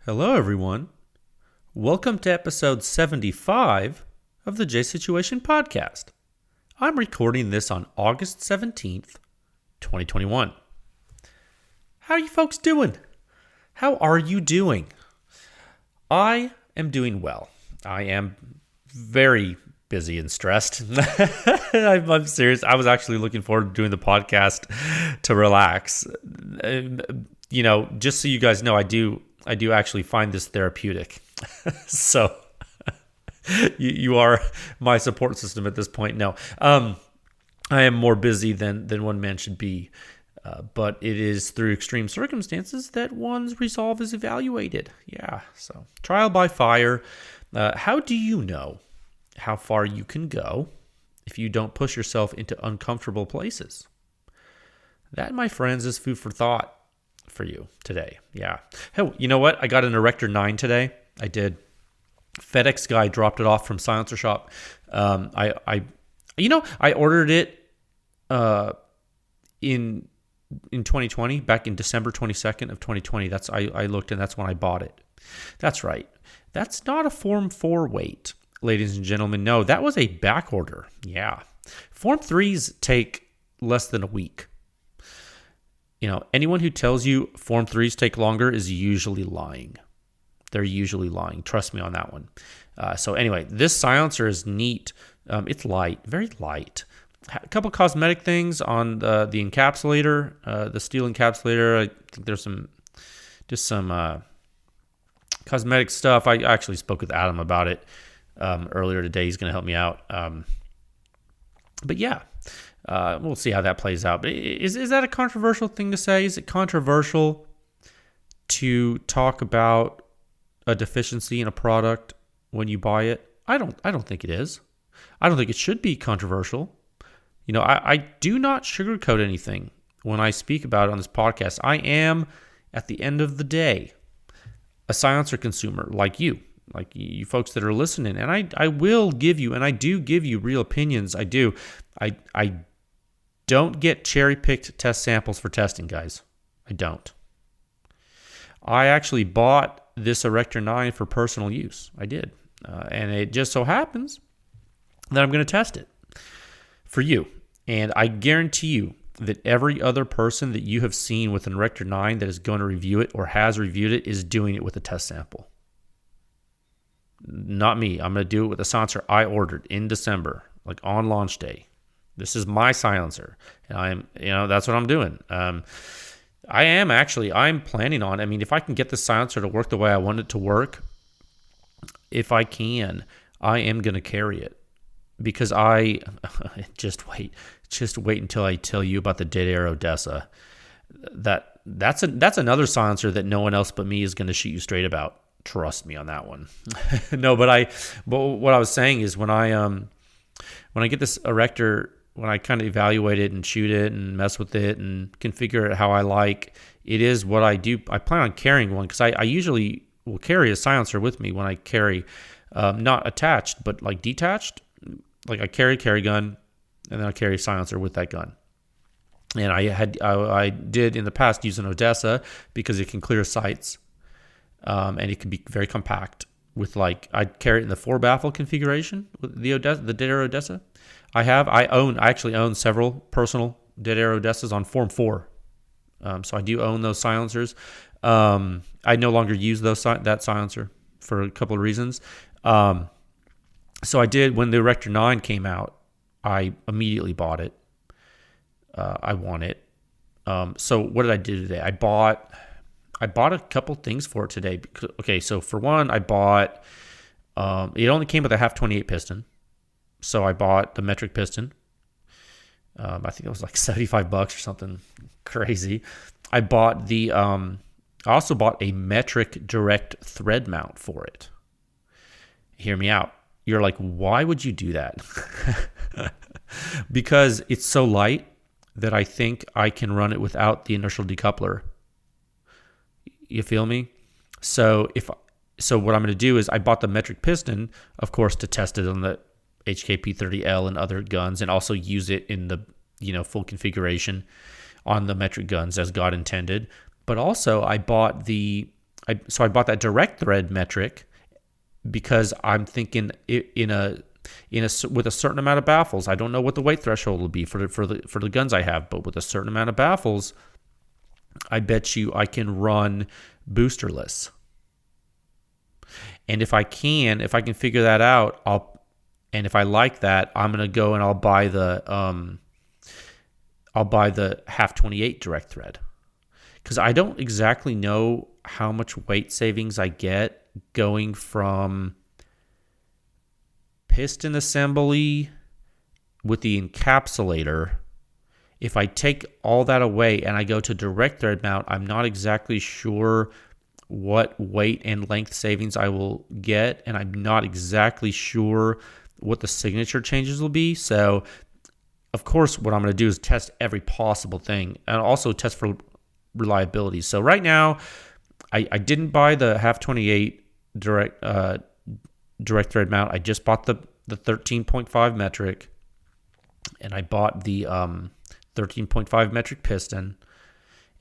Hello, everyone. Welcome to episode 75 of the J Situation Podcast. I'm recording this on August 17th, 2021. How are you folks doing? How are you doing? I am doing well. I am very busy and stressed. I'm serious. I was actually looking forward to doing the podcast to relax. Just so you guys know, I do actually find this therapeutic. So you are my support system at this point. No, I am more busy than one man should be. But it is through extreme circumstances that one's resolve is evaluated. Yeah, so trial by fire. How do you know how far you can go if you don't push yourself into uncomfortable places? That, my friends, is food for thought for you today. Yeah. Hey, you know what? I got an Erector-9 today. I did. FedEx guy dropped it off from Silencer Shop. I ordered it in 2020, back in December 22nd of 2020. I looked, and that's when I bought it. That's right. That's not a Form 4 weight, ladies and gentlemen. No, that was a back order. Yeah. Form 3s take less than a week. Anyone who tells you Form 3s take longer is usually lying. They're usually lying. Trust me on that one. So anyway, this silencer is neat. It's light, very light. A couple cosmetic things on the encapsulator, the steel encapsulator. I think there's some cosmetic stuff. I actually spoke with Adam about it earlier today. He's going to help me out. But yeah. We'll see how that plays out. But is that a controversial thing to say? Is it controversial to talk about a deficiency in a product when you buy it? I don't think it is. I don't think it should be controversial. I do not sugarcoat anything when I speak about it on this podcast. I am, at the end of the day, a silencer consumer like you folks that are listening. And I will give you, and I do give you real opinions. I do. I don't get cherry-picked test samples for testing, guys. I don't. I actually bought this Erector-9 for personal use. I did. And it just so happens that I'm going to test it for you. And I guarantee you that every other person that you have seen with an Erector-9 that is going to review it or has reviewed it is doing it with a test sample. Not me. I'm going to do it with a silencer I ordered in December, like on launch day. This is my silencer, and that's what I'm doing. I'm planning on, if I can get the silencer to work the way I want it to work, if I can, I am going to carry it, because just wait until I tell you about the Dead Air Odessa. That's another silencer that no one else but me is going to shoot you straight about. Trust me on that one. No, but what I was saying is when I get this Erector, when I kind of evaluate it and shoot it and mess with it and configure it how I like, it is what I do. I plan on carrying one because I usually will carry a silencer with me when I carry, not attached, but like detached. Like I carry a carry gun, and then I carry a silencer with that gun. And I did in the past use an Odessa because it can clear sights, and it can be very compact. With I'd carry it in the 4-baffle configuration with the Dead Air Odessa. I actually own several personal Dead Air Odessas on Form 4. So I do own those silencers. I no longer use that silencer for a couple of reasons. So I did, when the Erector-9 came out, I immediately bought it. I want it. So what did I do today? I bought a couple things for it today. Okay, so for one, I bought, it only came with a half 28 piston. So I bought the metric piston. I think it was like $75 or something crazy. I also bought a metric direct thread mount for it. Hear me out. You're like, why would you do that? Because it's so light that I think I can run it without the inertial decoupler. You feel me? So what I'm going to do is I bought the metric piston, of course, to test it on the HKP30L and other guns, and also use it in the full configuration on the metric guns as God intended. But also I bought the I bought that direct thread metric because I'm thinking with a certain amount of baffles. I don't know what the weight threshold will be for the guns I have, but with a certain amount of baffles, I bet you I can run boosterless. And if I can figure that out, and if I like that, I'm gonna go and I'll buy the half 28 direct thread, because I don't exactly know how much weight savings I get going from piston assembly with the encapsulator. If I take all that away and I go to direct thread mount, I'm not exactly sure what weight and length savings I will get, and I'm not exactly sure what the signature changes will be. So, of course, what I'm going to do is test every possible thing and also test for reliability. So right now, I didn't buy the half 28 direct thread mount. I just bought the 13.5 metric, and I bought the 13.5 metric piston.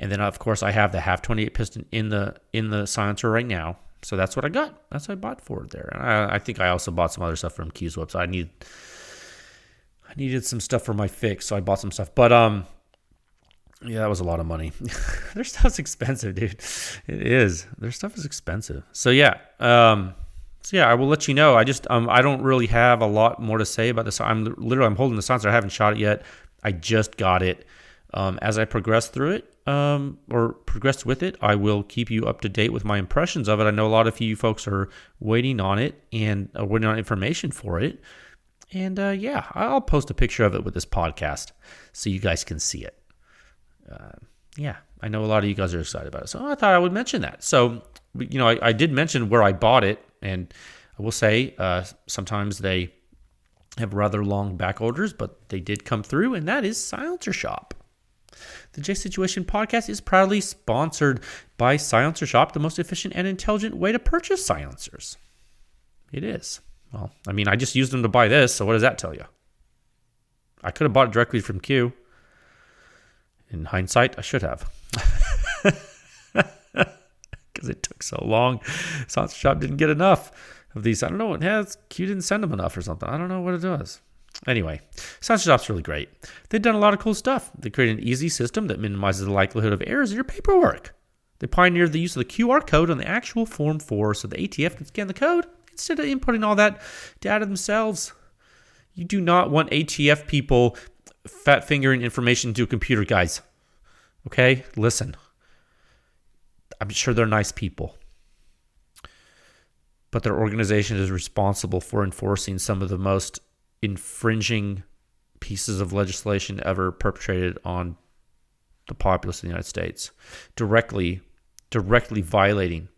And then, of course, I have the half 28 piston in the silencer right now. So that's what I got. That's what I bought for it there. And I think I also bought some other stuff from Q's website. I needed some stuff for my fix, so I bought some stuff. But yeah, that was a lot of money. Their stuff's expensive, dude. It is. Their stuff is expensive. So yeah. I will let you know. I just I don't really have a lot more to say about this. I'm holding the silencer. I haven't shot it yet. I just got it. As I progress through it, or progress with it, I will keep you up to date with my impressions of it. I know a lot of you folks are waiting on it and waiting on information for it. And yeah, I'll post a picture of it with this podcast so you guys can see it. Yeah, I know a lot of you guys are excited about it. So I thought I would mention that. So, I did mention where I bought it. And I will say sometimes they have rather long back orders, but they did come through, and that is Silencer Shop. The J Situation podcast is proudly sponsored by Silencer Shop, the most efficient and intelligent way to purchase silencers. It is. Well, I mean, I just used them to buy this, so what does that tell you? I could have bought it directly from Q. In hindsight, I should have. Because it took so long. Silencer Shop didn't get enough of these. I don't know. Q didn't send them enough or something. I don't know what it was. Anyway, Silencer Shop's really great. They've done a lot of cool stuff. They created an easy system that minimizes the likelihood of errors in your paperwork. They pioneered the use of the QR code on the actual Form 4 so the ATF can scan the code instead of inputting all that data themselves. You do not want ATF people fat fingering information to a computer, guys. Okay? Listen. I'm sure they're nice people. But their organization is responsible for enforcing some of the most infringing pieces of legislation ever perpetrated on the populace of the United States, directly violating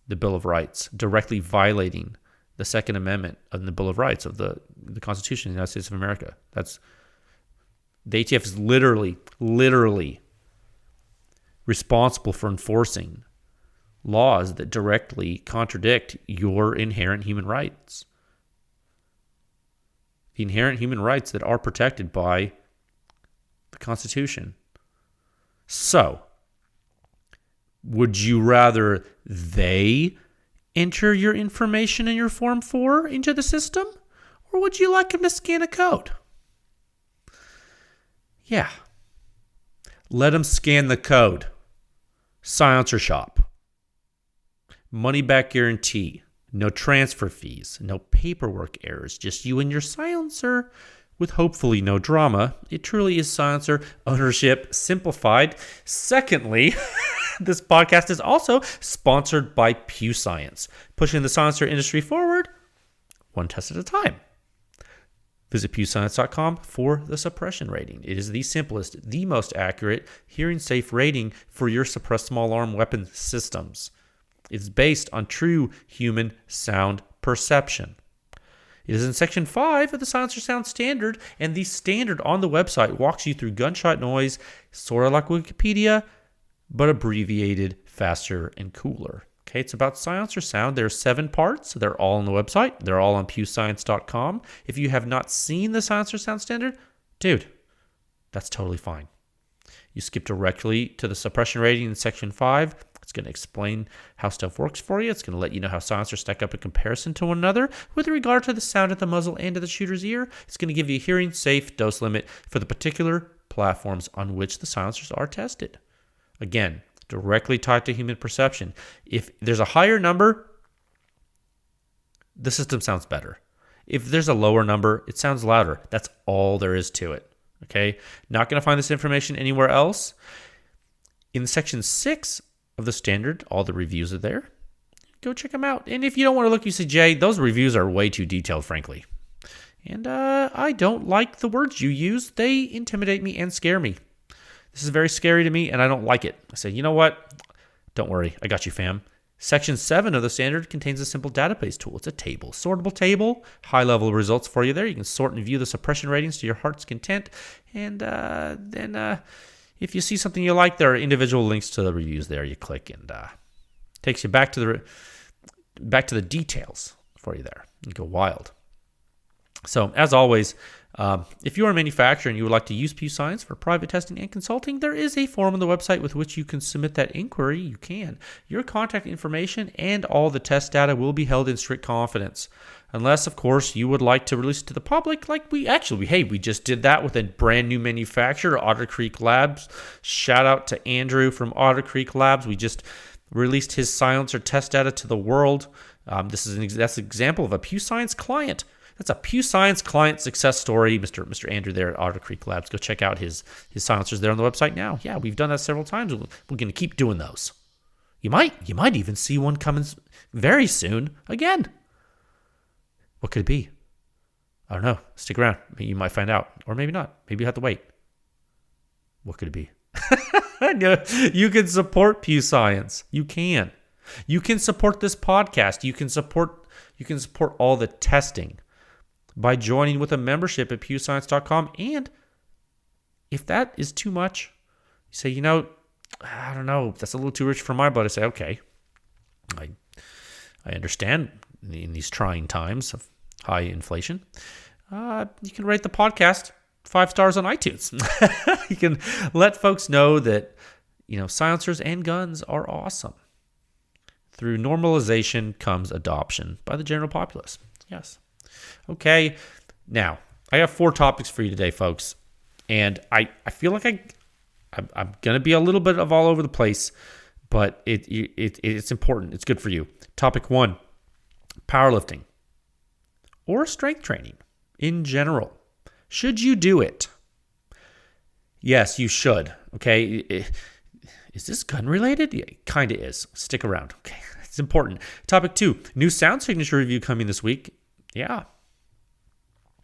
the Bill of Rights, directly violating the Second Amendment of the Bill of Rights of the Constitution of the United States of America. The ATF is literally responsible for enforcing laws that directly contradict your inherent human rights. The inherent human rights that are protected by the Constitution. So, would you rather they enter your information in your Form 4 into the system? Or would you like them to scan a code? Yeah. Let them scan the code. Silencer Shop. Money back guarantee. No transfer fees. No paperwork errors. Just you and your silencer with hopefully no drama. It truly is silencer ownership simplified. Secondly, this podcast is also sponsored by Pew Science, pushing the silencer industry forward one test at a time. Visit pewscience.com for the suppression rating. It is the simplest, the most accurate, hearing-safe rating for your suppressed small arm weapon systems. It's based on true human sound perception. It is in Section 5 of the Silencer Sound Standard, and the standard on the website walks you through gunshot noise, sort of like Wikipedia, but abbreviated, faster, and cooler. Okay, it's about silencer sound. There are 7 parts. They're all on the website. They're all on pewscience.com. If you have not seen the Silencer Sound Standard, dude, that's totally fine. You skip directly to the suppression rating in Section 5. It's going to explain how stuff works for you. It's going to let you know how silencers stack up in comparison to one another with regard to the sound at the muzzle and to the shooter's ear. It's going to give you a hearing-safe dose limit for the particular platforms on which the silencers are tested. Again, directly tied to human perception. If there's a higher number, the system sounds better. If there's a lower number, it sounds louder. That's all there is to it. Okay? Not going to find this information anywhere else. In section 6 of the standard, all the reviews are there. Go check them out. And if you don't want to look, you say, Jay, those reviews are way too detailed, frankly. And I don't like the words you use. They intimidate me and scare me. This is very scary to me, and I don't like it. I say, you know what? Don't worry. I got you, fam. Section 7 of the standard contains a simple database tool. It's a table, sortable table, high-level results for you there. You can sort and view the suppression ratings to your heart's content. And then if you see something you like, there are individual links to the reviews there. You click, and takes you back to the details for you there. You go wild. So, as always, if you are a manufacturer and you would like to use Pew Science for private testing and consulting, there is a form on the website with which you can submit that inquiry. You can. Your contact information and all the test data will be held in strict confidence. Unless, of course, you would like to release it to the public, like we just did that with a brand new manufacturer, Otter Creek Labs. Shout out to Andrew from Otter Creek Labs. We just released his silencer test data to the world. That's an example of a Pew Science client. That's a Pew Science client success story, Mr. Andrew there at Otter Creek Labs. Go check out his silencers there on the website now. Yeah, we've done that several times. We're going to keep doing those. You might even see one coming very soon again. What could it be? I don't know. Stick around. You might find out. Or maybe not. Maybe you have to wait. What could it be? You can support Pew Science. You can. You can support this podcast. You can support all the testing by joining with a membership at pewscience.com. And if that is too much, you say, I don't know, that's a little too rich for my blood. I say, okay, I understand in these trying times of high inflation. You can rate the podcast 5 stars on iTunes. You can let folks know that, silencers and guns are awesome. Through normalization comes adoption by the general populace. Yes. Okay. Now, I have 4 topics for you today, folks. And I feel like I'm going to be a little bit of all over the place, but it's important. It's good for you. Topic 1, powerlifting or strength training in general. Should you do it? Yes, you should. Okay. Is this gun related? Yeah, it kind of is. Stick around. Okay. It's important. Topic 2, new sound signature review coming this week. Yeah,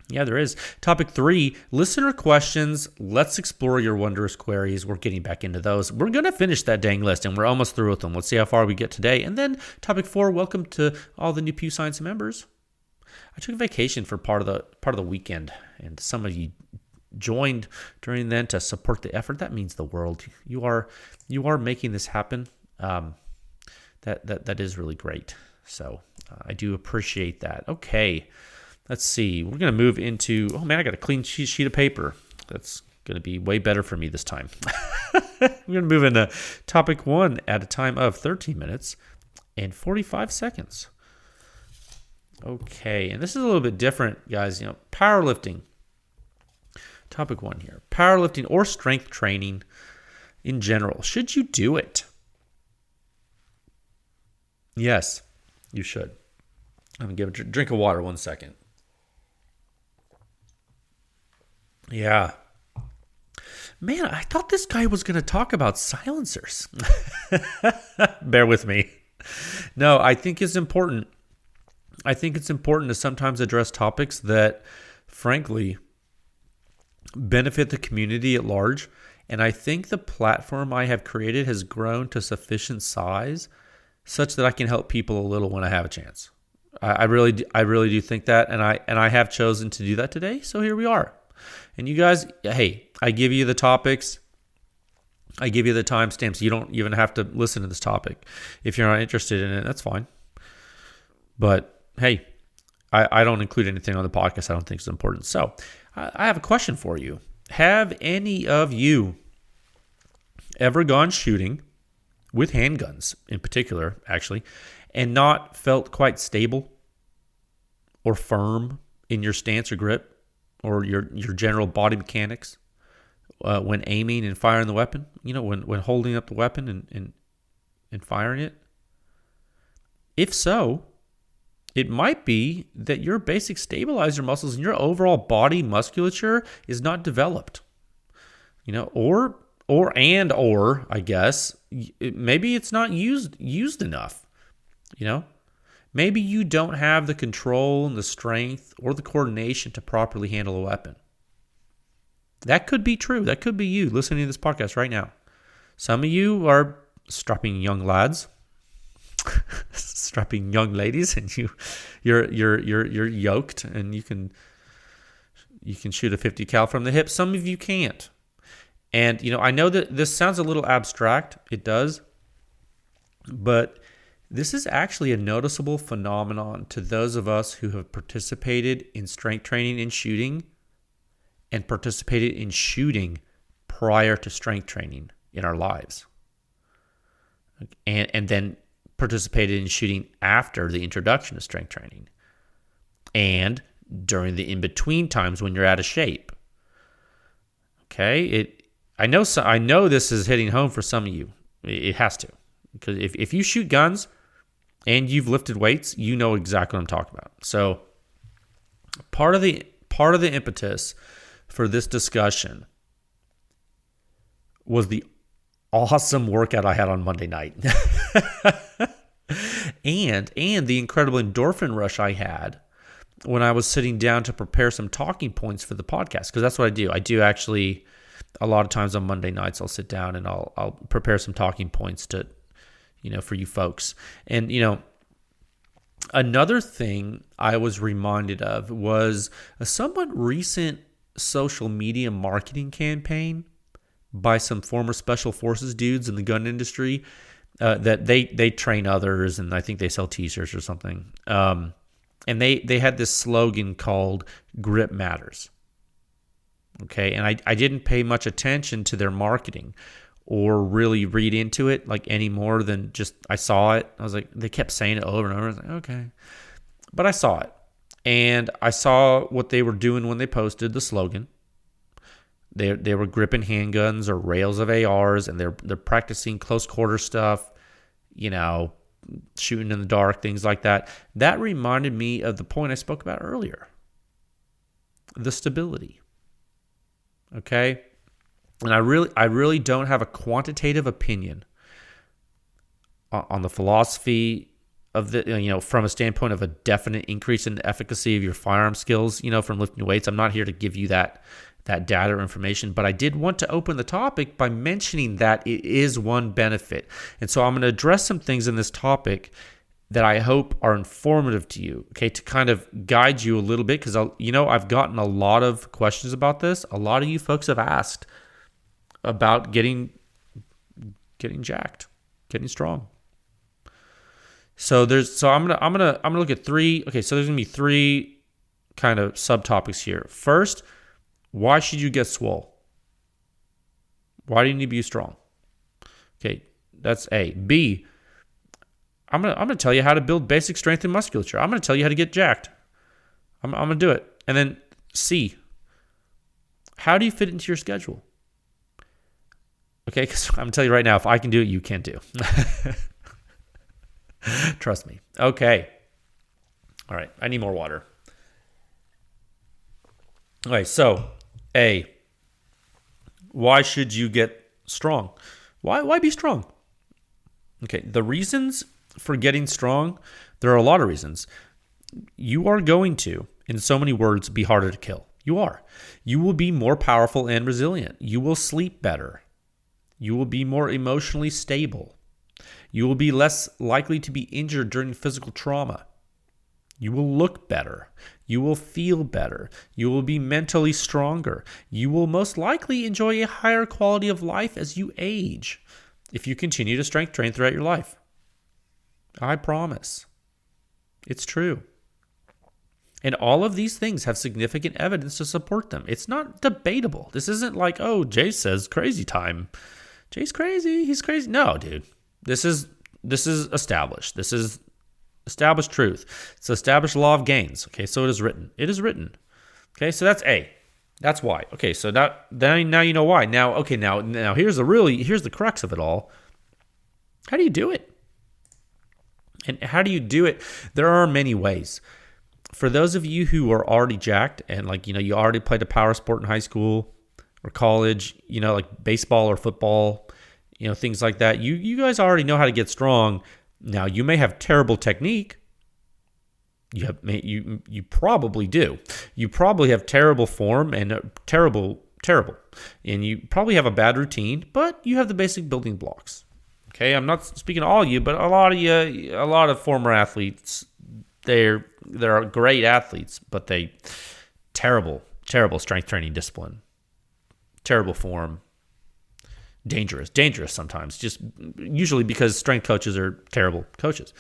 there is. Topic 3, listener questions. Let's explore your wondrous queries. We're getting back into those. We're going to finish that dang list, and we're almost through with them. Let's see how far we get today. And then topic 4, welcome to all the new Pew Science members. I took a vacation for part of the weekend, and some of you joined during then to support the effort. That means the world. You are making this happen. That is really great. So I do appreciate that. Okay, let's see. We're going to move into, I got a clean sheet of paper. That's going to be way better for me this time. We're going to move into topic 1 at a time of 13 minutes and 45 seconds. Okay, and this is a little bit different, guys. Powerlifting. Topic 1 here. Powerlifting or strength training in general. Should you do it? Yes, you should. I'm going to give a drink of water 1 second. Yeah. Man, I thought this guy was going to talk about silencers. Bear with me. No, I think it's important. I think it's important to sometimes address topics that, frankly, benefit the community at large. And I think the platform I have created has grown to sufficient size such that I can help people a little when I have a chance. I really do think that, and I have chosen to do that today. So here we are. And you guys, hey, I give you the topics. I give you the timestamps. You don't even have to listen to this topic. If you're not interested in it, that's fine. But hey, I don't include anything on the podcast I don't think is important. So I have a question for you. Have any of you ever gone shooting with handguns in particular, actually, and not felt quite stable or firm in your stance or grip or your general body mechanics when aiming and firing the weapon, when holding up the weapon and firing it? If so, it might be that your basic stabilizer muscles and your overall body musculature is not developed, or I guess maybe it's not used enough, Maybe you don't have the control and the strength or the coordination to properly handle a weapon. That could be true. That could be you listening to this podcast right now. Some of you are strapping young lads, strapping young ladies, and you're yoked, and you can shoot a 50 cal from the hip. Some of you can't. And I know that this sounds a little abstract. It does, but this is actually a noticeable phenomenon to those of us who have participated in strength training and shooting, and participated in shooting prior to strength training in our lives, and then participated in shooting after the introduction of strength training, and during the in-between times when you're out of shape. Okay, I know this is hitting home for some of you. It has to, because if you shoot guns and you've lifted weights, you know exactly what I'm talking about. So part of the impetus for this discussion was the awesome workout I had on Monday night. and the incredible endorphin rush I had when I was sitting down to prepare some talking points for the podcast, because that's what I do. I do actually, a lot of times on Monday nights, I'll sit down and I'll prepare some talking points to, for you folks. And, another thing I was reminded of was a somewhat recent social media marketing campaign by some former special forces dudes in the gun industry that they train others, and I think they sell t-shirts or something. And they had this slogan called "Grip Matters." Okay, and I didn't pay much attention to their marketing or really read into it like any more than just I saw it. I was like, they kept saying it over and over. I was like, okay. But I saw it. And I saw what they were doing when they posted the slogan. They were gripping handguns or rails of ARs, and they're practicing close quarter stuff, shooting in the dark, things like that. That reminded me of the point I spoke about earlier. The stability. Okay? And I really don't have a quantitative opinion on the philosophy of the, from a standpoint of a definite increase in the efficacy of your firearm skills, from lifting weights. I'm not here to give you that data or information, but I did want to open the topic by mentioning that it is one benefit. And so I'm going to address some things in this topic that I hope are informative to you, okay, to kind of guide you a little bit, because I've gotten a lot of questions about this. A lot of you folks have asked about getting jacked, getting strong. So I'm gonna look at three. Okay, so there's gonna be three kind of subtopics here. First, why should you get swole? Why do you need to be strong? Okay, that's A. B, I'm gonna tell you how to build basic strength and musculature. I'm gonna tell you how to get jacked. I'm gonna do it. And then C, how do you fit into your schedule? Okay, because I'm telling you right now, if I can do it, you can do. Trust me. Okay. All right, I need more water. Okay, so A, why should you get strong? Why be strong? Okay, the reasons for getting strong, there are a lot of reasons. You are going to, in so many words, be harder to kill. You are. You will be more powerful and resilient. You will sleep better. You will be more emotionally stable. You will be less likely to be injured during physical trauma. You will look better. You will feel better. You will be mentally stronger. You will most likely enjoy a higher quality of life as you age if you continue to strength train throughout your life. I promise. It's true. And all of these things have significant evidence to support them. It's not debatable. This isn't like, oh, Jay says crazy time. Jay's crazy. He's crazy. No, dude. This is established. This is established truth. It's established law of gains. Okay, so it is written. It is written. Okay, so that's A. That's why. Okay, so now you know why. Now here's the crux of it all. How do you do it? And how do you do it? There are many ways. For those of you who are already jacked and you already played a power sport in high school or college, like baseball or football, things like that. You guys already know how to get strong. Now you may have terrible technique. You probably do. You probably have terrible form and terrible, and you probably have a bad routine, but you have the basic building blocks. Okay, I'm not speaking to all of you, but a lot of former athletes, they're great athletes, but they terrible strength training discipline, terrible form, dangerous sometimes, just usually because strength coaches are terrible coaches.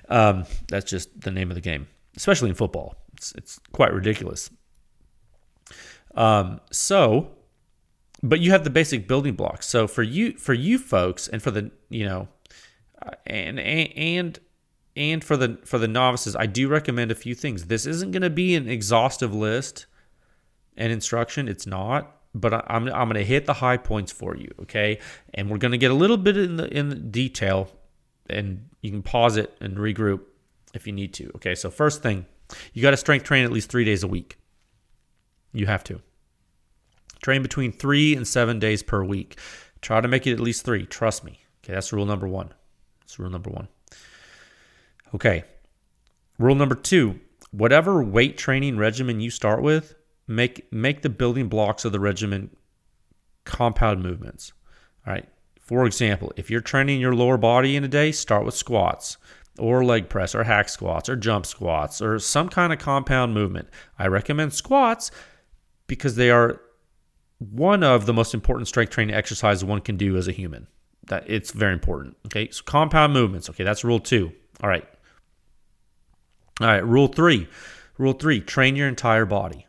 That's just the name of the game, especially in football. It's quite ridiculous. But you have the basic building blocks. So for you folks, and for the and for the novices, I do recommend a few things. This isn't going to be an exhaustive list and instruction. It's not. But I'm going to hit the high points for you, okay? And we're going to get a little bit in the detail, and you can pause it and regroup if you need to. Okay, so first thing, you got to strength train at least 3 days a week. You have to. Train between 3 and 7 days per week. Try to make it at least 3. Trust me. Okay, that's rule number 1. That's rule number 1. Okay, rule number 2. Whatever weight training regimen you start with, make the building blocks of the regimen compound movements. All right. For example, if you're training your lower body in a day, start with squats or leg press or hack squats or jump squats or some kind of compound movement. I recommend squats because they are one of the most important strength training exercises one can do as a human. That it's very important. Okay. So compound movements. Okay. That's rule 2. All right. Rule 3. Rule 3, train your entire body.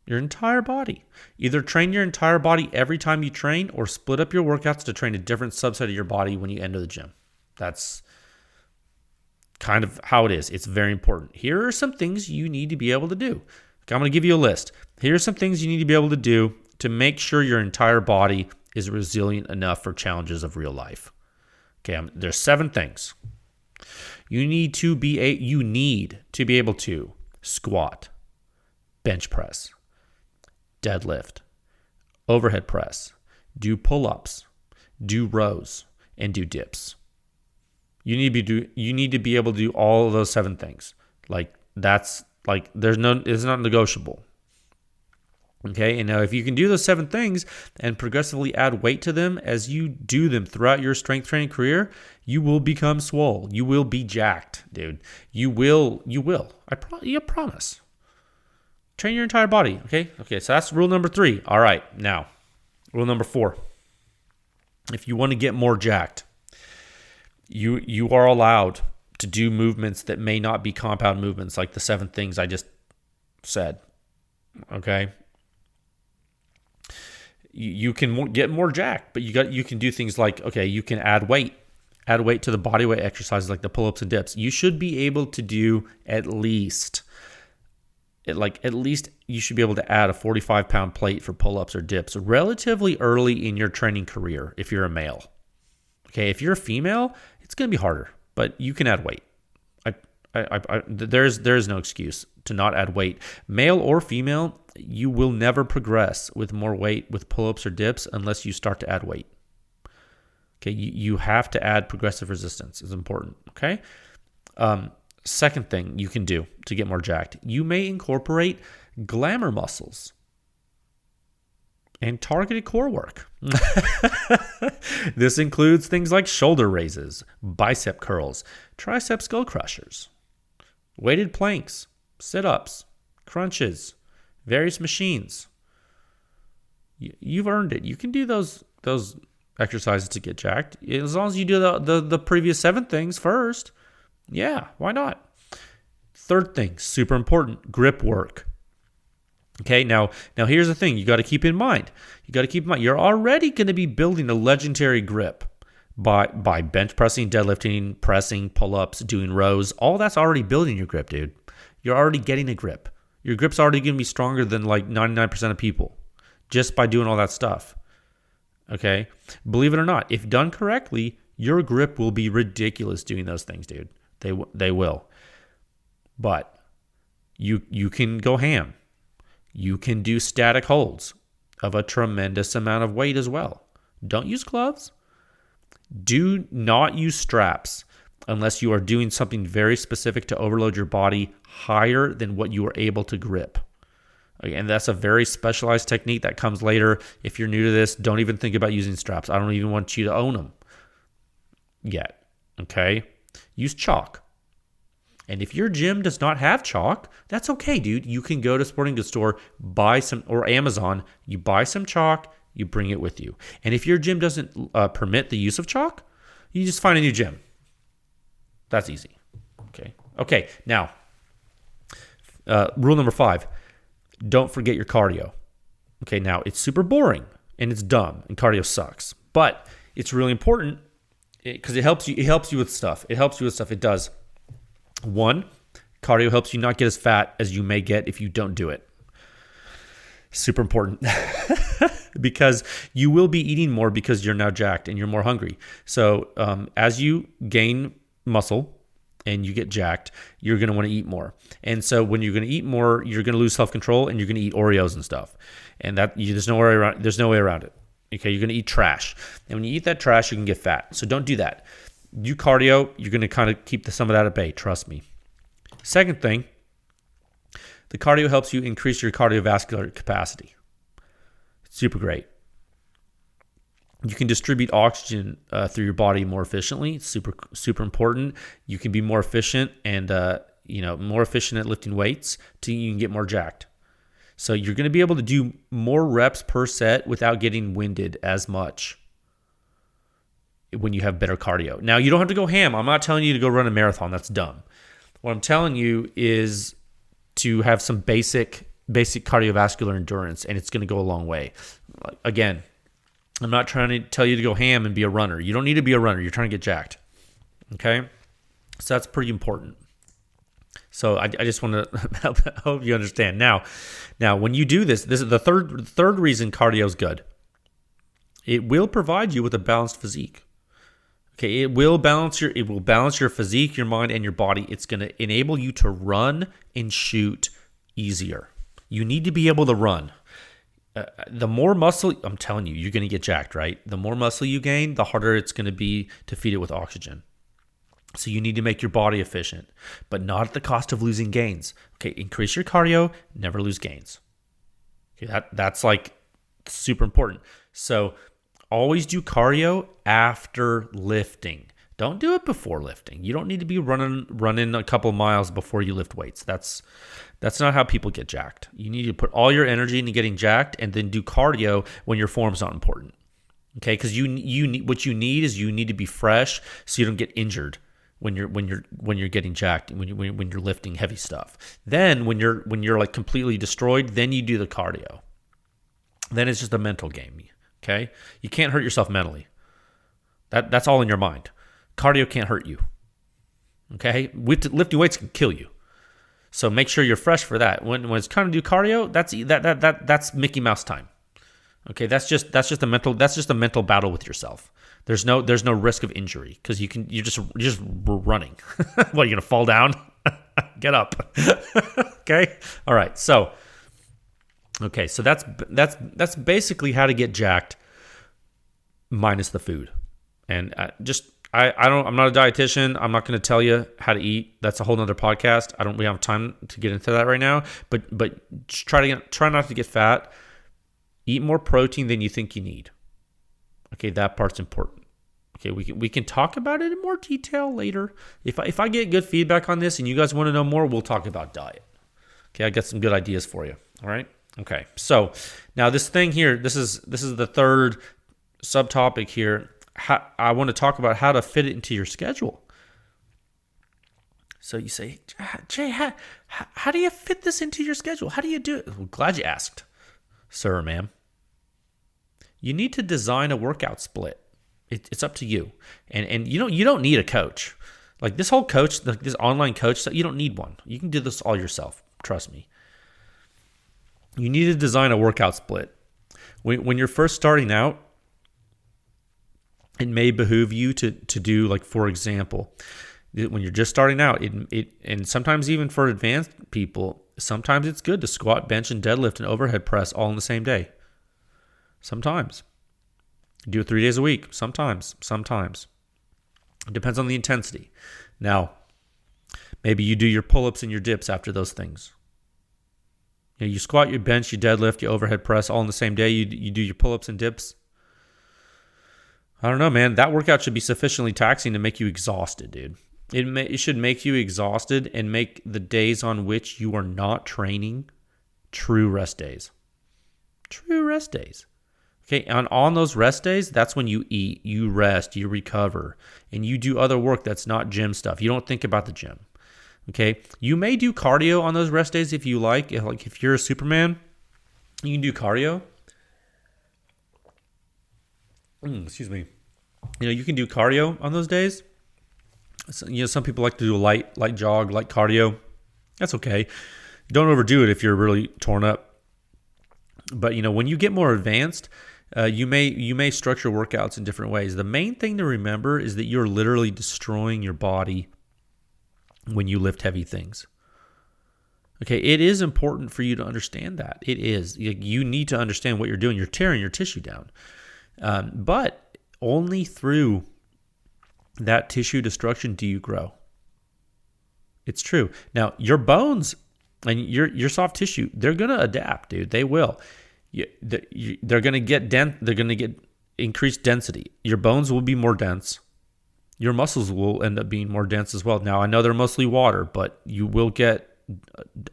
Your entire body. Either train your entire body every time you train or split up your workouts to train a different subset of your body when you enter the gym. That's kind of how it is. It's very important. Here are some things you need to be able to do. I'm going to give you a list. Here are some things you need to be able to do to make sure your entire body is resilient enough for challenges of real life. Okay, there's 7 things. You need to be able to squat, bench press, deadlift, overhead press, do pull-ups, do rows, and do dips. You need to be able to do all of those 7 things. It's not negotiable. Okay, and now if you can do those 7 things and progressively add weight to them as you do them throughout your strength training career, you will become swole. You will be jacked, dude. You will. I promise. Train your entire body, okay? Okay, so that's rule number 3. All right, now, rule number 4. If you want to get more jacked, you are allowed to do movements that may not be compound movements, like the 7 things I just said, okay? You can get more jacked, but you can do things like, okay, you can add weight to the body weight exercises like the pull-ups and dips. You should be able to do at least you should be able to add a 45-pound plate for pull-ups or dips relatively early in your training career if you're a male. Okay, if you're a female, it's going to be harder, but you can add weight. There's no excuse to not add weight. Male or female, you will never progress with more weight with pull-ups or dips unless you start to add weight. Okay, you have to add progressive resistance. It's important, okay? Second thing you can do to get more jacked, you may incorporate glamour muscles and targeted core work. This includes things like shoulder raises, bicep curls, tricep skull crushers, weighted planks, sit-ups, crunches, various machines. You've earned it. You can do those exercises to get jacked as long as you do the previous 7 things first. Yeah, why not? Third thing, super important, grip work. Okay, now here's the thing you got to keep in mind. You're already going to be building a legendary grip by bench pressing, deadlifting, pressing, pull-ups, doing rows. All that's already building your grip, dude. You're already getting a grip. Your grip's already going to be stronger than like 99% of people just by doing all that stuff. Okay? Believe it or not, if done correctly, your grip will be ridiculous doing those things, dude. They will. But you can go ham. You can do static holds of a tremendous amount of weight as well. Don't use gloves. Do not use straps unless you are doing something very specific to overload your body higher than what you are able to grip. And that's a very specialized technique that comes later. If you're new to this, don't even think about using straps. I don't even want you to own them yet. Okay? Use chalk. And if your gym does not have chalk, that's okay, dude. You can go to sporting goods store, buy some, or Amazon, you buy some chalk, you bring it with you. And if your gym doesn't permit the use of chalk, you just find a new gym. That's easy. Okay. Now, rule number 5, don't forget your cardio. Okay, now it's super boring and it's dumb and cardio sucks, but it's really important because it helps you. It helps you with stuff. It does. 1, cardio helps you not get as fat as you may get if you don't do it. Super important because you will be eating more because you're now jacked and you're more hungry. So as you gain muscle and you get jacked, you're going to want to eat more. And so when you're going to eat more, you're going to lose self-control and you're going to eat Oreos and stuff. And there's no way around it. Okay, you're going to eat trash. And when you eat that trash, you can get fat. So don't do that. You cardio, you're going to kind of keep some of that at bay. Trust me. Second thing, the cardio helps you increase your cardiovascular capacity. It's super great. You can distribute oxygen through your body more efficiently. It's super important. You can be more efficient and more efficient at lifting weights till you can get more jacked. So you're going to be able to do more reps per set without getting winded as much when you have better cardio. Now, you don't have to go ham. I'm not telling you to go run a marathon. That's dumb. What I'm telling you is to have some basic cardiovascular endurance, and it's going to go a long way. Again, I'm not trying to tell you to go ham and be a runner. You don't need to be a runner. You're trying to get jacked. Okay? So that's pretty important. So I just want to hope you understand. Now, when you do this is the third reason cardio is good. It will provide you with a balanced physique. Okay, it will balance your physique, your mind, and your body. It's going to enable you to run and shoot easier. You need to be able to run. The more muscle, I'm telling you, you're going to get jacked, right? The more muscle you gain, the harder it's going to be to feed it with oxygen. So you need to make your body efficient, but not at the cost of losing gains. Okay, increase your cardio, never lose gains. Okay, that's like super important. So always do cardio after lifting. Don't do it before lifting. You don't need to be running a couple miles before you lift weights. That's not how people get jacked. You need to put all your energy into getting jacked and then do cardio when your form's not important. Okay, because you need what you need to be fresh so you don't get injured when you're getting jacked, when you're lifting heavy stuff. Then when you're like completely destroyed, then you do the cardio. Then it's just a mental game. Okay, you can't hurt yourself mentally. That's all in your mind. Cardio can't hurt you. Okay, lifting weights can kill you. So make sure you're fresh for that. When it's time to do cardio, that's Mickey Mouse time. Okay, that's just a mental battle with yourself. There's no risk of injury because you're just running. What, you're gonna fall down? Get up. Okay, all right. So that's basically how to get jacked, minus the food. And I'm not a dietitian. I'm not going to tell you how to eat. That's a whole nother podcast. We don't have time to get into that right now. But try not to get fat. Eat more protein than you think you need. Okay, that part's important. Okay, we can talk about it in more detail later. If I get good feedback on this and you guys want to know more, we'll talk about diet. Okay, I got some good ideas for you. All right. Okay, so now this thing here, this is the third subtopic here. I want to talk about how to fit it into your schedule. So you say, Jay, how do you fit this into your schedule? How do you do it? Well, glad you asked, sir or ma'am. You need to design a workout split. It's up to you. And you don't need a coach. Like this whole coach, like this online coach, you don't need one. You can do this all yourself. Trust me. You need to design a workout split. When you're first starting out, it may behoove you to do, like, for example, when you're just starting out, and sometimes even for advanced people, sometimes it's good to squat, bench, and deadlift and overhead press all in the same day. Sometimes. Do it 3 days a week. Sometimes. It depends on the intensity. Now, maybe you do your pull-ups and your dips after those things. You squat, you bench, you deadlift, you overhead press all in the same day. You do your pull-ups and dips. I don't know, man. That workout should be sufficiently taxing to make you exhausted, dude. It should make you exhausted and make the days on which you are not training true rest days. True rest days. Okay, and on those rest days, that's when you eat, you rest, you recover, and you do other work that's not gym stuff. You don't think about the gym. Okay, you may do cardio on those rest days if you like. If you're a Superman, you can do cardio. Excuse me. You can do cardio on those days. So, some people like to do a light jog, light cardio. That's okay. Don't overdo it if you're really torn up. But when you get more advanced, you may structure workouts in different ways. The main thing to remember is that you're literally destroying your body when you lift heavy things. Okay, it is important for you to understand that. It is. You need to understand what you're doing. You're tearing your tissue down. But only through that tissue destruction do you grow. It's true. Now, your bones and your soft tissue, they're going to adapt, dude. They will. They're going to get they're going to get increased density. Your bones will be more dense. Your muscles will end up being more dense as well. Now, I know they're mostly water, but you will get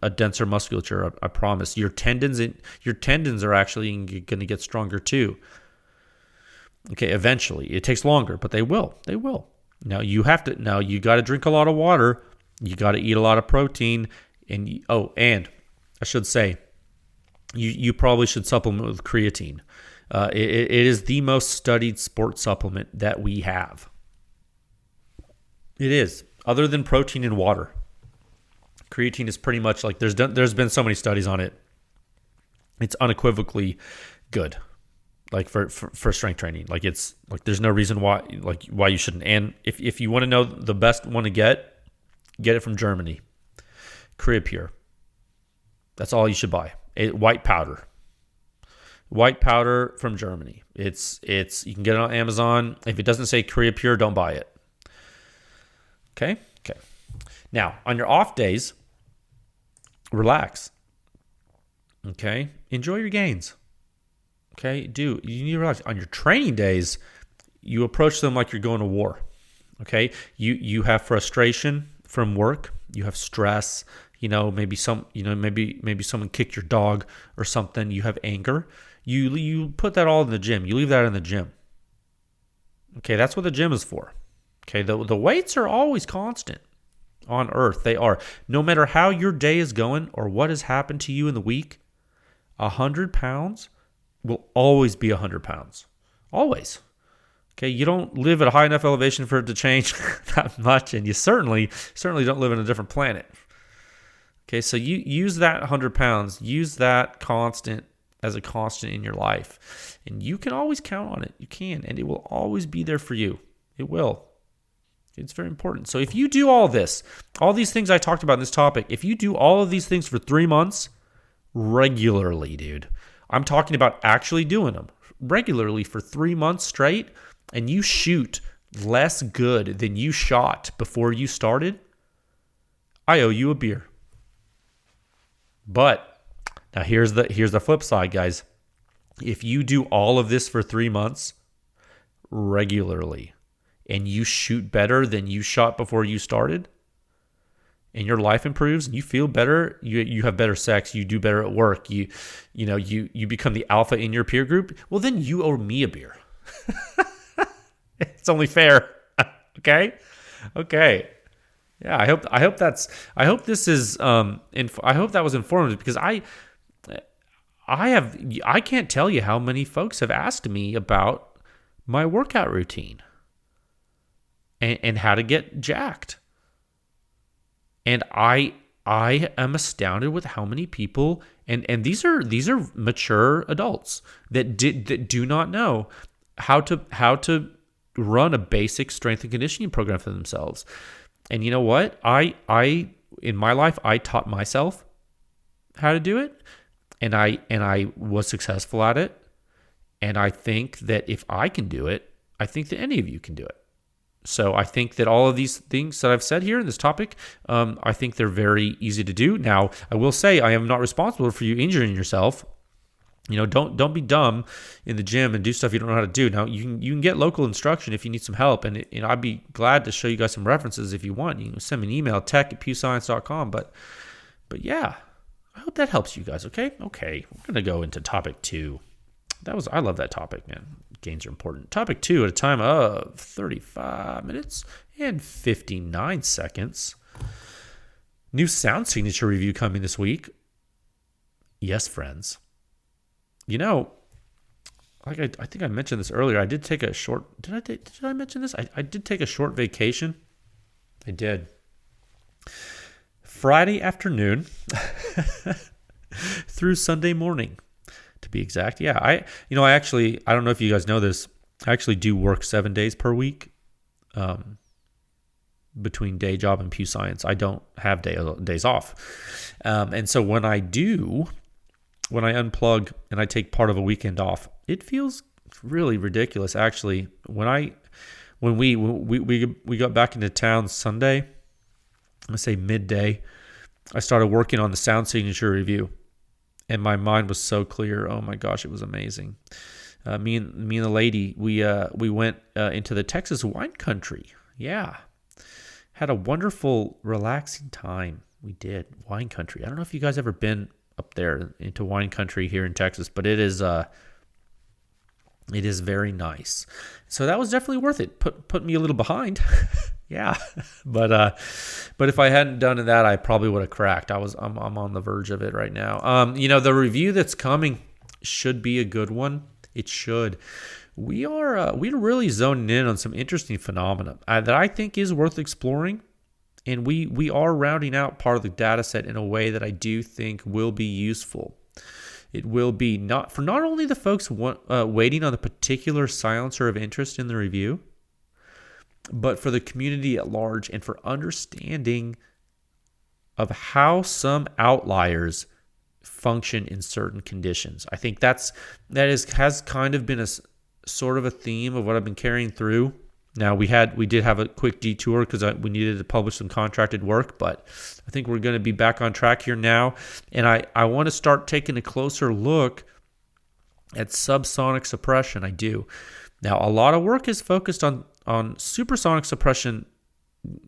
a denser musculature, I promise. Your tendons are actually going to get stronger too. Okay, eventually. It takes longer, but they will. They will. Now, you got to drink a lot of water. You got to eat a lot of protein. And I should say, you probably should supplement with creatine. It is the most studied sports supplement that we have. It is, other than protein and water. Creatine is pretty much like there's been so many studies on it. It's unequivocally good, like for strength training. Like it's like there's no reason why you shouldn't. And if you want to know the best one to get it from Germany, Creapure. That's all you should buy. White powder from Germany. It's you can get it on Amazon. If it doesn't say Creapure, don't buy it. Okay. Now, on your off days, relax. Okay, enjoy your gains. Okay, you need to relax. On your training days, you approach them like you're going to war. Okay, you have frustration from work. You have stress. Maybe someone kicked your dog or something. You have anger. You put that all in the gym. You leave that in the gym. Okay, that's what the gym is for. Okay, the weights are always constant on earth. They are. No matter how your day is going or what has happened to you in the week, 100 pounds will always be 100 pounds. Always. Okay, you don't live at a high enough elevation for it to change that much, and you certainly don't live in a different planet. Okay, so you use that 100 pounds, use that constant as a constant in your life, and you can always count on it. You can, and it will always be there for you. It will. It's very important. So if you do all these things I talked about in this topic, if you do all of these things for 3 months regularly, dude, I'm talking about actually doing them regularly for 3 months straight, and you shoot less good than you shot before you started, I owe you a beer. But now here's the flip side, guys. If you do all of this for 3 months regularly, and you shoot better than you shot before you started, and your life improves, and you feel better, you have better sex, you do better at work, you become the alpha in your peer group, well, then you owe me a beer. It's only fair. Okay. Yeah, I hope this is I hope that was informative, because I can't tell you how many folks have asked me about my workout routine and how to get jacked. And I am astounded with how many people, and these are mature adults that do not know how to run a basic strength and conditioning program for themselves. And you know what? I in my life I taught myself how to do it, and I was successful at it. And I think that if I can do it, I think that any of you can do it. So I think that all of these things that I've said here in this topic, I think they're very easy to do. Now, I will say I am not responsible for you injuring yourself. Don't be dumb in the gym and do stuff you don't know how to do. Now, you can get local instruction if you need some help, and I'd be glad to show you guys some references if you want. You can send me an email, tech@pewscience.com. But yeah, I hope that helps you guys. Okay, we're gonna go into topic 2. I love that topic, man. Gains are important. Topic 2 at a time of 35 minutes and 59 seconds. New sound signature review coming this week. Yes, friends. I think I mentioned this earlier. I did take a short. Did I mention this? I did take a short vacation. I did. Friday afternoon through Sunday morning, to be exact. Yeah, I don't know if you guys know this. I actually do work 7 days per week, between day job and Pew Science. I don't have days off, and so when I unplug and I take part of a weekend off, it feels really ridiculous. Actually, when we got back into town Sunday, let's say midday, I started working on the sound signature review. And my mind was so clear. Oh my gosh, it was amazing. Me and the lady, we went into the Texas wine country. Yeah, had a wonderful, relaxing time. We did. Wine country. I don't know if you guys ever been up there into wine country here in Texas, but it is very nice. So that was definitely worth it. Put me a little behind. Yeah, but if I hadn't done that, I probably would have cracked. I'm on the verge of it right now. The review that's coming should be a good one. It should. We're really zoning in on some interesting phenomena that I think is worth exploring, and we are rounding out part of the data set in a way that I do think will be useful. It will be not only the folks waiting on the particular silencer of interest in the review, but for the community at large, and for understanding of how some outliers function in certain conditions. I think that has kind of been a sort of a theme of what I've been carrying through. Now we did have a quick detour because we needed to publish some contracted work, but I think we're going to be back on track here now, and I want to start taking a closer look at subsonic suppression. I do. Now, a lot of work is focused on supersonic suppression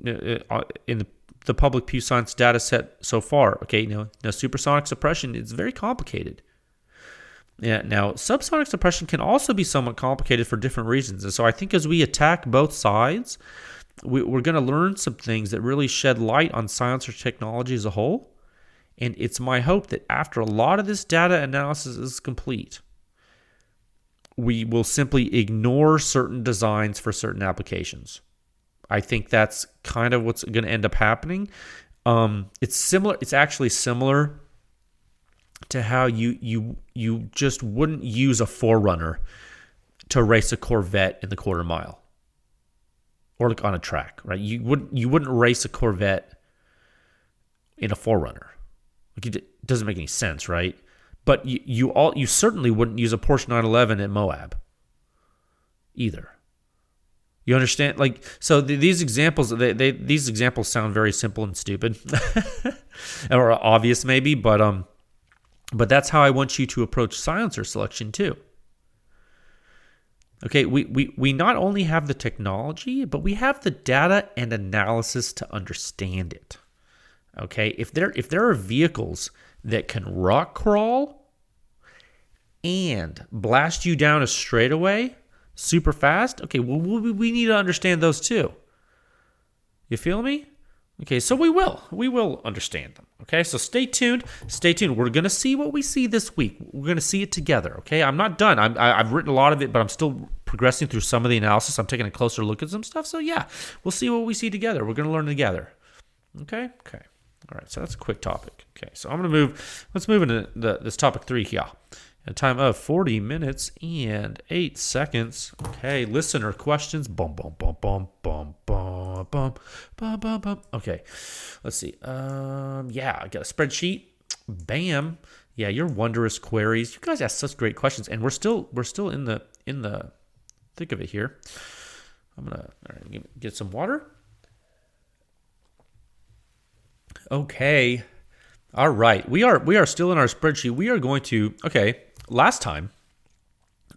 in the public Pew Science data set so far. Okay, now supersonic suppression is very complicated. Yeah, now subsonic suppression can also be somewhat complicated for different reasons. And so I think as we attack both sides, we're going to learn some things that really shed light on silencer technology as a whole. And it's my hope that after a lot of this data analysis is complete, we will simply ignore certain designs for certain applications. I think that's kind of what's going to end up happening. It's similar. It's actually similar to how you just wouldn't use a Forerunner to race a Corvette in the quarter mile or like on a track, right? You wouldn't race a Corvette in a Forerunner. Like it doesn't make any sense, right? But you certainly wouldn't use a Porsche 911 at Moab either. You understand? Like, so these examples, these examples sound very simple and stupid, or obvious maybe, but that's how I want you to approach silencer selection too. Okay, we not only have the technology, but we have the data and analysis to understand it. Okay, if there are vehicles that can rock crawl and blast you down a straightaway super fast, okay, well, we need to understand those too. You feel me? Okay, so we will understand them. Okay, so stay tuned. We're going to see what we see this week. We're going to see it together. Okay, I'm not done. I've written a lot of it, but I'm still progressing through some of the analysis. I'm taking a closer look at some stuff. So yeah, we'll see what we see together. We're going to learn together. Okay. All right. So that's a quick topic. Okay. So I'm going to move. Let's move into this topic 3 here. A time of 40 minutes and 8 seconds. Okay. Listener questions. Boom, boom, boom, boom, boom, boom, boom, boom, boom, boom. Okay. Let's see. Yeah, I got a spreadsheet. Bam. Yeah, your wondrous queries. You guys ask such great questions, and we're still in the thick of it here. I'm gonna get some water. Okay. All right. We are still in our spreadsheet. We are going to last time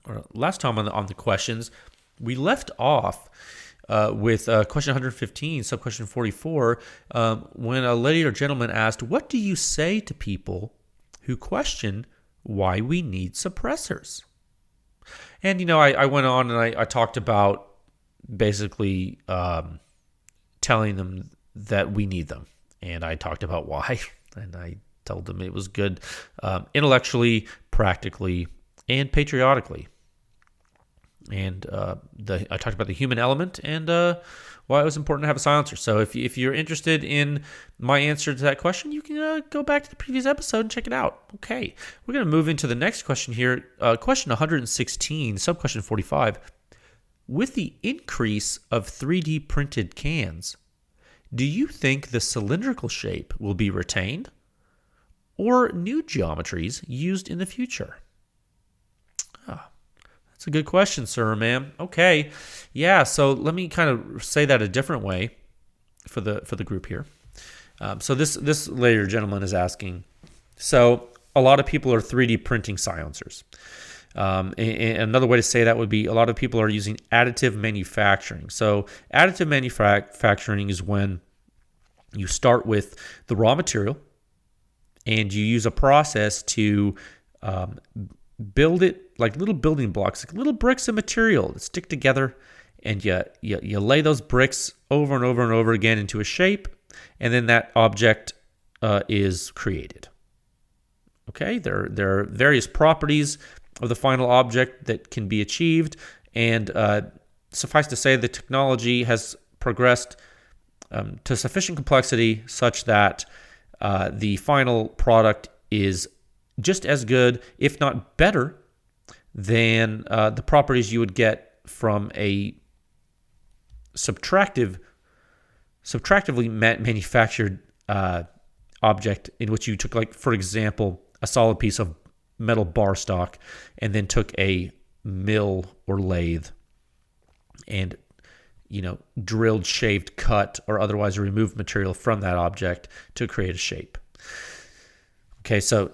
on the questions, we left off with question 115, sub-question 44, when a lady or gentleman asked, what do you say to people who question why we need suppressors? And, I went on and I talked about basically telling them that we need them. And I talked about why. And I told them it was good intellectually, practically, and patriotically. And I talked about the human element and why it was important to have a silencer. So if you're interested in my answer to that question, you can go back to the previous episode and check it out. Okay, we're going to move into the next question here. Question 116, sub-question 45. With the increase of 3D printed cans, do you think the cylindrical shape will be retained or new geometries used in the future? That's a good question, sir, ma'am. Okay. Yeah, so let me kind of say that a different way for the group here. So this lady or gentleman is asking, so a lot of people are 3D printing silencers. And another way to say that would be a lot of people are using additive manufacturing. So additive manufacturing is when you start with the raw material and you use a process to build it like little building blocks, like little bricks of material that stick together, and you lay those bricks over and over and over again into a shape, and then that object is created. Okay, there are various properties of the final object that can be achieved, and suffice to say, the technology has progressed to sufficient complexity such that the final product is just as good, if not better, than the properties you would get from a subtractively manufactured object in which you took, like, for example, a solid piece of metal bar stock and then took a mill or lathe and drilled, shaved, cut, or otherwise removed material from that object to create a shape. Okay, so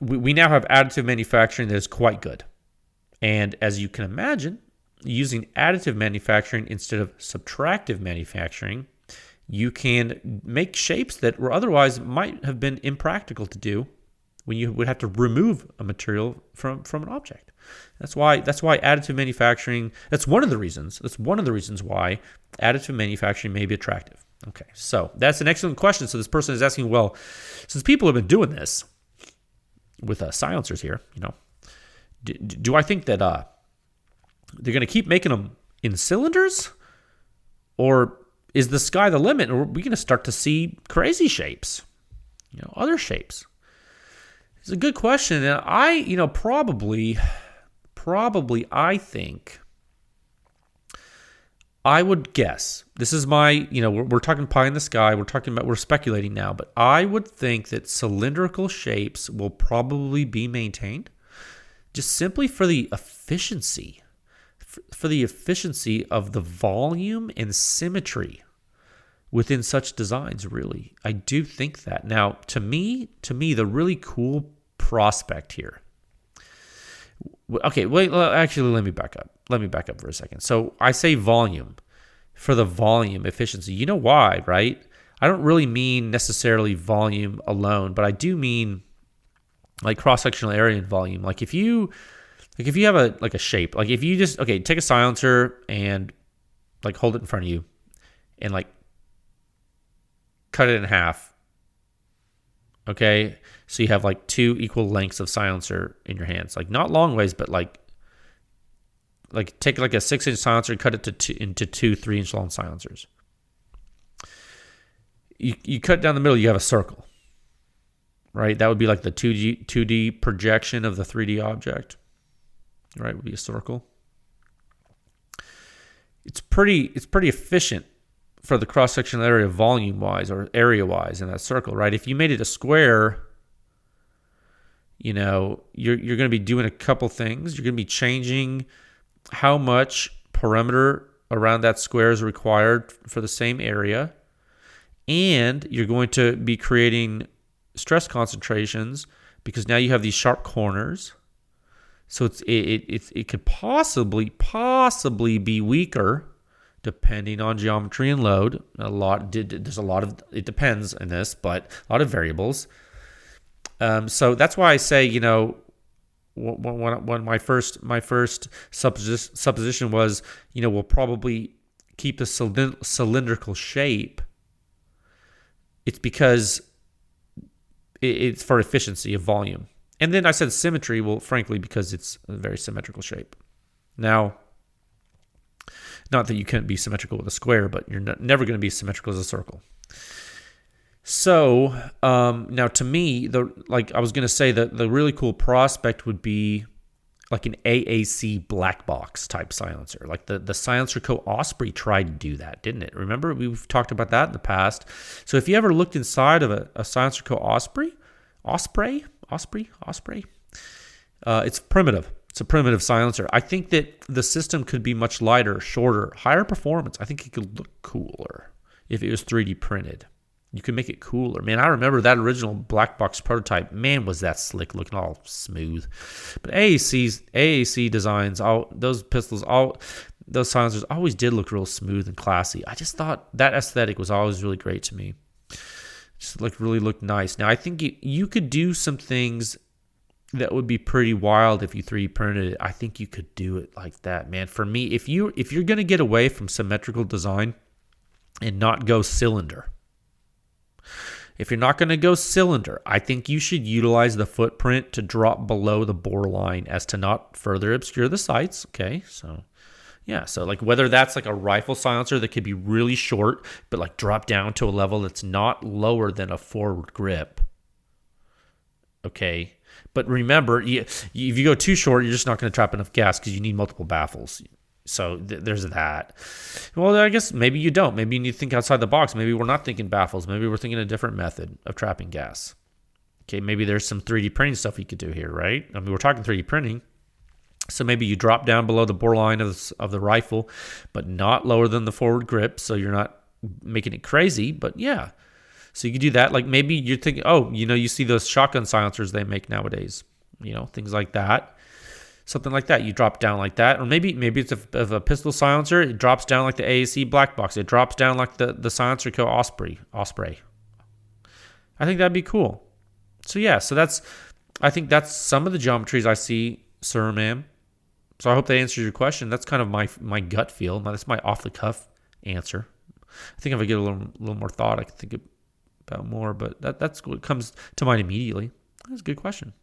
we now have additive manufacturing that is quite good. And as you can imagine, using additive manufacturing instead of subtractive manufacturing, you can make shapes that were otherwise might have been impractical to do when you would have to remove a material from an object. That's why additive manufacturing, that's one of the reasons why additive manufacturing may be attractive. Okay, so that's an excellent question. So this person is asking, well, since people have been doing this with silencers here, do I think that they're going to keep making them in cylinders, or is the sky the limit, or are we going to start to see crazy shapes, other shapes? It's a good question, and I, probably, I think, I would guess, this is my, we're talking pie in the sky, we're speculating now, but I would think that cylindrical shapes will probably be maintained just simply for the efficiency, of the volume and symmetry within such designs, really. I do think that. Now, to me, the really cool prospect here. Okay, wait, actually, let me back up. For a second. So I say volume for the volume efficiency. You know why, right? I don't really mean necessarily volume alone, but I do mean like cross-sectional area and volume. Like if you have a shape, like if you just, take a silencer and like hold it in front of you and like cut it in half. Okay. So you have like two equal lengths of silencer in your hands, like not long ways, but like like take like a 6-inch silencer and cut it into two 3-inch long silencers. You cut down the middle, you have a circle, right? That would be like the 2D projection of the 3D object, right? Would be a circle. It's pretty efficient for the cross-sectional area volume-wise or area-wise in that circle, right? If you made it a square, you know, you're going to be doing a couple things. You're going to be changing how much perimeter around that square is required for the same area, and you're going to be creating stress concentrations because now you have these sharp corners. So it could possibly be weaker depending on geometry and load. There's a lot of, it depends in this, but a lot of variables. So that's why I say, you know, when my first supposition was, you know, we'll probably keep the cylindrical shape. It's because it's for efficiency of volume. And then I said symmetry, well, frankly, because it's a very symmetrical shape. Now, not that you can't be symmetrical with a square, but you're never going to be symmetrical as a circle. So now to me, I was going to say that the really cool prospect would be like an AAC black box type silencer. Like the Silencer Co. Osprey tried to do that, didn't it? Remember, we've talked about that in the past. So if you ever looked inside of a Silencer Co. Osprey, it's primitive. It's a primitive silencer. I think that the system could be much lighter, shorter, higher performance. I think it could look cooler if it was 3D printed. You could make it cooler. Man, I remember that original black box prototype. Man, was that slick, looking all smooth. But AAC designs, those pistols, those silencers always did look real smooth and classy. I just thought that aesthetic was always really great to me. Just really looked nice. Now, I think you could do some things that would be pretty wild if you 3D printed it. I think you could do it like that, man. For me, if you're going to get away from symmetrical design and not go cylinder, if you're not going to go cylinder, I think you should utilize the footprint to drop below the bore line as to not further obscure the sights. Okay, so yeah, so like whether that's like a rifle silencer that could be really short, but like drop down to a level that's not lower than a forward grip. Okay, but remember, if you go too short, you're just not going to trap enough gas because you need multiple baffles. So there's that. Well, I guess maybe you don't. Maybe you need to think outside the box. Maybe we're not thinking baffles. Maybe we're thinking a different method of trapping gas. Okay, maybe there's some 3D printing stuff you could do here, right? I mean, we're talking 3D printing. So maybe you drop down below the bore line of the rifle, but not lower than the forward grip, so you're not making it crazy. But yeah, so you could do that. Like maybe you're thinking, oh, you know, you see those shotgun silencers they make nowadays, you know, things like that. Something like that. You drop down like that. Or maybe it's a pistol silencer. It drops down like the AAC black box. It drops down like the Silencer Co. Osprey. I think that'd be cool. So yeah, I think that's some of the geometries I see, sir, ma'am. So I hope that answers your question. That's kind of my gut feel. That's my off-the-cuff answer. I think if I get a little more thought, I can think about more. But that's what comes to mind immediately. That's a good question.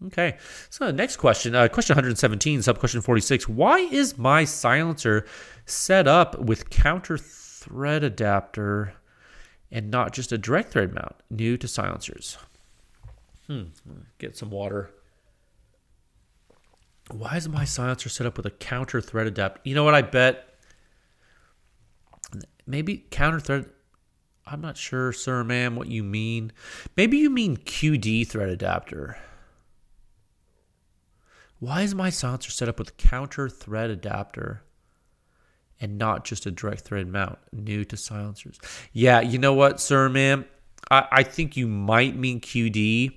Okay, so next question, question 117, sub-question 46. Why is my silencer set up with counter thread adapter and not just a direct thread mount? New to silencers. Get some water. Why is my silencer set up with a counter thread adapter? You know what, I bet maybe counter thread, I'm not sure, sir, ma'am, what you mean. Maybe you mean QD thread adapter. Why is my silencer set up with a counter thread adapter and not just a direct thread mount? New to silencers. Yeah, you know what, sir, ma'am? I think you might mean QD.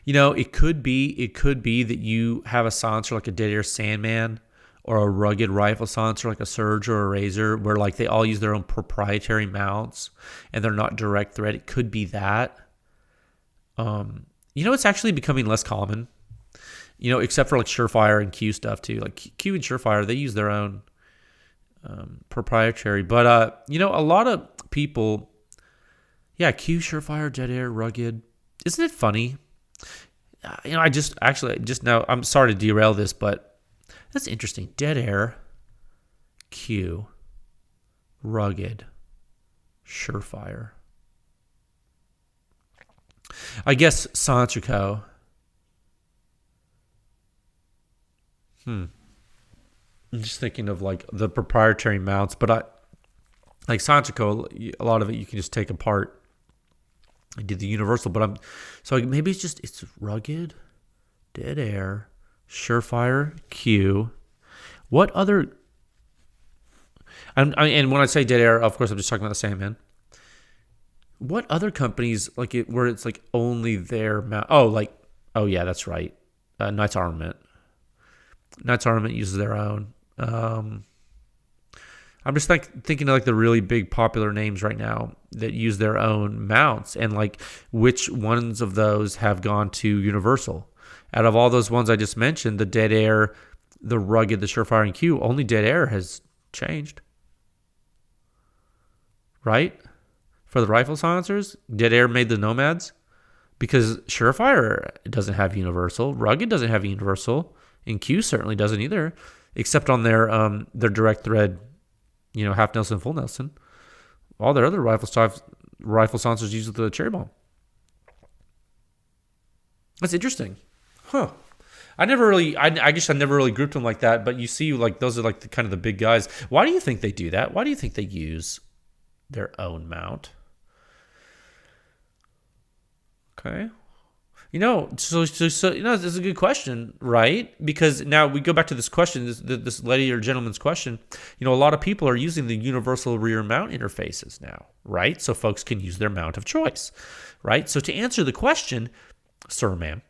You know, it could be that you have a silencer like a Dead Air Sandman or a rugged rifle silencer like a Surge or a Razor, where like they all use their own proprietary mounts and they're not direct thread. It could be that. You know, it's actually becoming less common. You know, except for like Surefire and Q stuff too. Like Q and Surefire, they use their own proprietary. But, you know, a lot of people, yeah, Q, Surefire, Dead Air, Rugged. Isn't it funny? You know, I just now, I'm sorry to derail this, but That's interesting. Dead air, Q, rugged, surefire. I guess Silencer Co. I'm just thinking of like the proprietary mounts, but like Silencer Co. A lot of it you can just take apart. I did the universal, but maybe it's rugged, dead air, surefire, Q. What other? And when I say dead air, of course I'm just talking about the Sandman. What other companies like it where it's like only their mount? Oh yeah, that's right. Knights Armament. Knights Armament uses their own. I'm just thinking of like the really big popular names right now that use their own mounts, and like which ones of those have gone to Universal. Out of all those ones I just mentioned, the Dead Air, the Rugged, the Surefire, and Q, only Dead Air has changed. Right? For the rifle silencers, Dead Air made the Nomads because Surefire doesn't have Universal, Rugged doesn't have Universal, and Q certainly doesn't either, except on their direct thread, half Nelson, full Nelson. All their other rifle silencers use the cherry bomb. That's interesting, huh? I guess I never really grouped them like that. But you see, like those are like the kind of the big guys. Why do you think they do that? Why do you think they use their own mount? Okay. So this is a good question, right? Because now we go back to this question, this lady or gentleman's question. A lot of people are using the universal rear mount interfaces now, right? So folks can use their mount of choice, right? So to answer the question, sir, ma'am,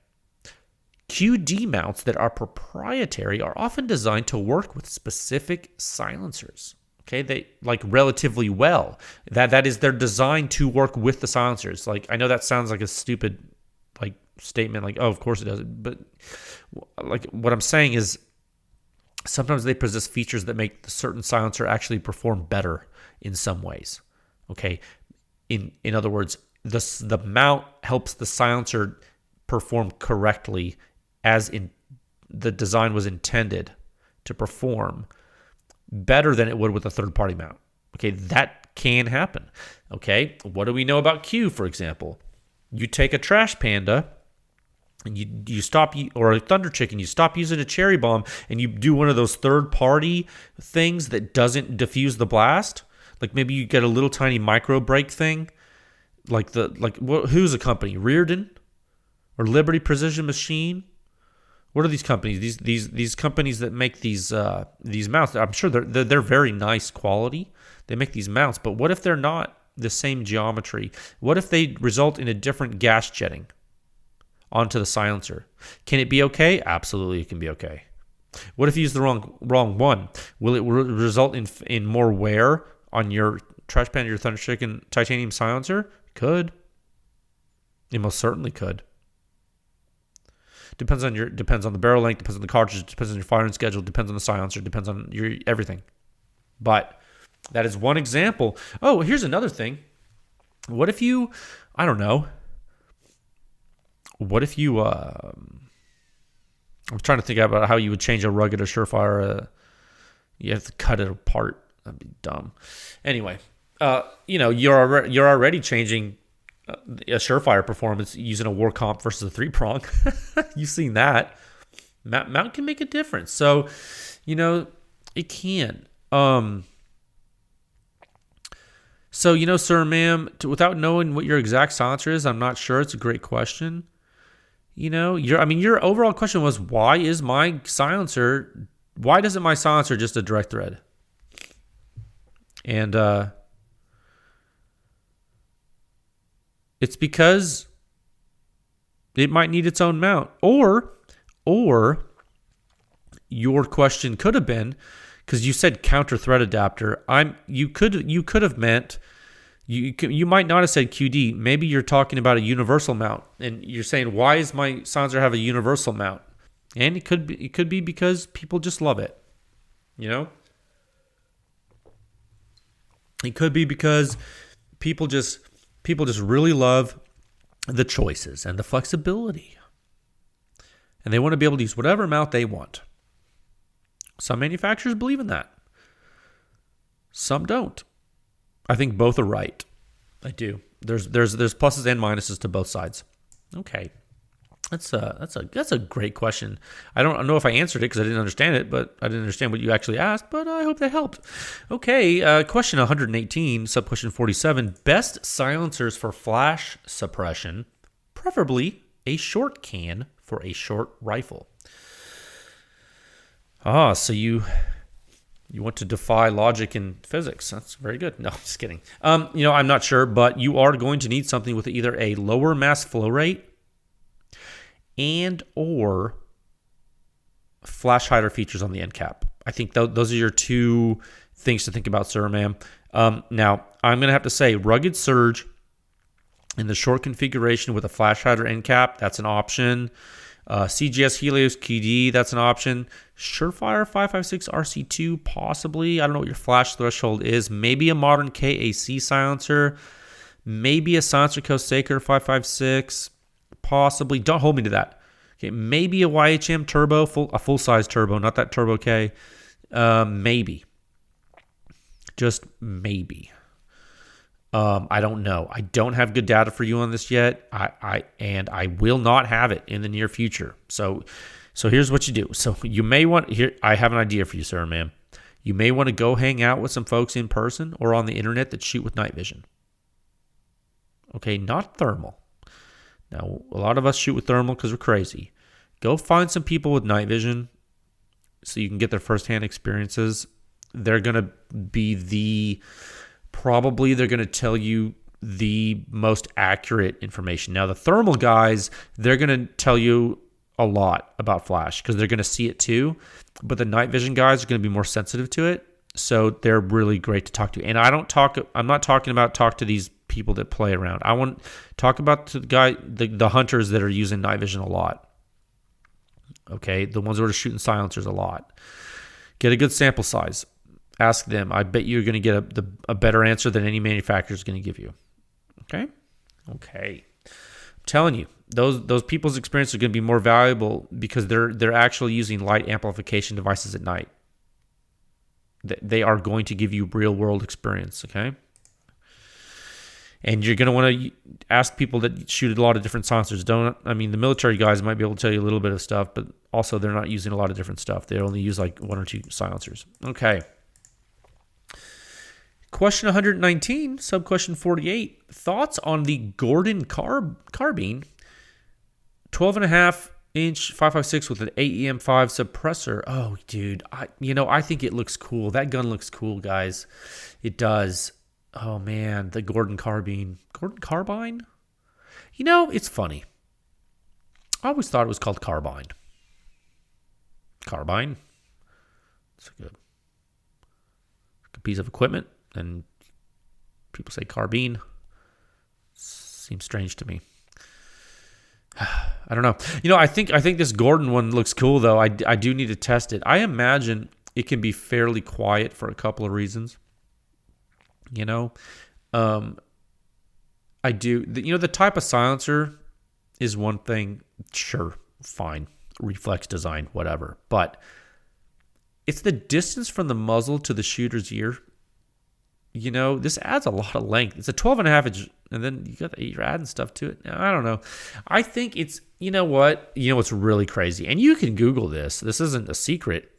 QD mounts that are proprietary are often designed to work with specific silencers. Okay, they like relatively well. That is, they're designed to work with the silencers. Like, I know that sounds like a stupid statement, like, oh, of course it does, but like what I'm saying is sometimes they possess features that make the certain silencer actually perform better in some ways. Okay, in other words, the mount helps the silencer perform correctly as in the design was intended to perform better than it would with a third-party mount. Okay, that can happen. Okay, what do we know about Q, for example? You take a Trash Panda and you stop, or a Thunder Chicken, you stop using a cherry bomb and you do one of those third-party things that doesn't diffuse the blast. Like maybe you get a little tiny micro brake thing. Who's a company? Reardon or Liberty Precision Machine? What are these companies? These companies that make these mounts. I'm sure they're very nice quality. They make these mounts, but what if they're not the same geometry? What if they result in a different gas jetting onto the silencer? Can it be okay? Absolutely, it can be okay. What if you use the wrong one? Will it result in more wear on your Trash Panda, your Thunder Chicken titanium silencer? Could. It most certainly could. Depends on the barrel length, depends on the cartridge, depends on your firing schedule, depends on the silencer, depends on your everything. But that is one example. Oh, here's another thing. What if you, I don't know. What if you, I'm trying to think about how you would change a Rugged or Surefire. You have to cut it apart. That'd be dumb. Anyway, you're already changing a Surefire performance using a War Comp versus a 3-prong. You've seen that. Mount can make a difference. So, it can. So, sir, ma'am, without knowing what your exact silencer is, I'm not sure. It's a great question. Your overall question was, why isn't my silencer just a direct thread? And it's because it might need its own mount. Or your question could have been, because you said counter thread adapter. You could have meant, you might not have said QD. Maybe you're talking about a universal mount, and you're saying, why does my silencer have a universal mount? And it could be because people just love it. It could be because people just really love the choices and the flexibility, and they want to be able to use whatever mount they want. Some manufacturers believe in that. Some don't. I think both are right. I do. There's pluses and minuses to both sides. Okay. That's a great question. I don't know if I answered it because I didn't understand it, but I didn't understand what you actually asked, but I hope that helped. Okay, question 118, sub-question 47. Best silencers for flash suppression, preferably a short can for a short rifle. So you want to defy logic and physics. That's very good. No, just kidding. I'm not sure, but you are going to need something with either a lower mass flow rate and or flash hider features on the end cap. I think those are your two things to think about, sir, ma'am. Now, I'm going to have to say rugged surge in the short configuration with a flash hider end cap, that's an option. CGS Helios QD, that's an option. Surefire 556 RC2, possibly. I don't know what your flash threshold is. Maybe a modern KAC silencer. Maybe a Silencer Co. Saker 556. Possibly. Don't hold me to that. Okay, maybe a YHM turbo, a full-size turbo, not that Turbo K. Maybe. Just maybe. I don't know. I don't have good data for you on this yet. I will not have it in the near future. So here's what you do. So you may want here. I have an idea for you, sir, ma'am. You may want to go hang out with some folks in person or on the internet that shoot with night vision. Okay, not thermal. Now, a lot of us shoot with thermal because we're crazy. Go find some people with night vision so you can get their firsthand experiences. They're going to be probably they're going to tell you the most accurate information. Now, the thermal guys, they're going to tell you a lot about flash because they're going to see it too. But the night vision guys are going to be more sensitive to it. So they're really great to talk to. And I'm not talking about talk to these people that play around. I want to talk about the hunters that are using night vision a lot. Okay, the ones that are shooting silencers a lot. Get a good sample size. Ask them. I bet you're going to get a better answer than any manufacturer is going to give you. Okay. I'm telling you, those people's experience are going to be more valuable because they're actually using light amplification devices at night. They are going to give you real world experience. Okay. And you're going to want to ask people that shoot a lot of different silencers. The military guys might be able to tell you a little bit of stuff, but also they're not using a lot of different stuff. They only use like one or two silencers. Okay. Question 119, sub-question 48. Thoughts on the Gordon carbine, 12.5-inch 5.56 with an AEM5 suppressor. Oh, dude, I think it looks cool. That gun looks cool, guys. It does. Oh, man, the Gordon carbine. Gordon carbine? It's funny. I always thought it was called carbine. Carbine? It's a good piece of equipment. And people say carbine. Seems strange to me. I don't know. I think this Gordon one looks cool, though. I do need to test it. I imagine it can be fairly quiet for a couple of reasons. I do. The type of silencer is one thing. Sure, fine. Reflex design, whatever. But it's the distance from the muzzle to the shooter's ear. This adds a lot of length. It's a 12.5-inch, and then you're adding stuff to it. Now, I don't know. I think it's, what's really crazy, and you can Google this. This isn't a secret.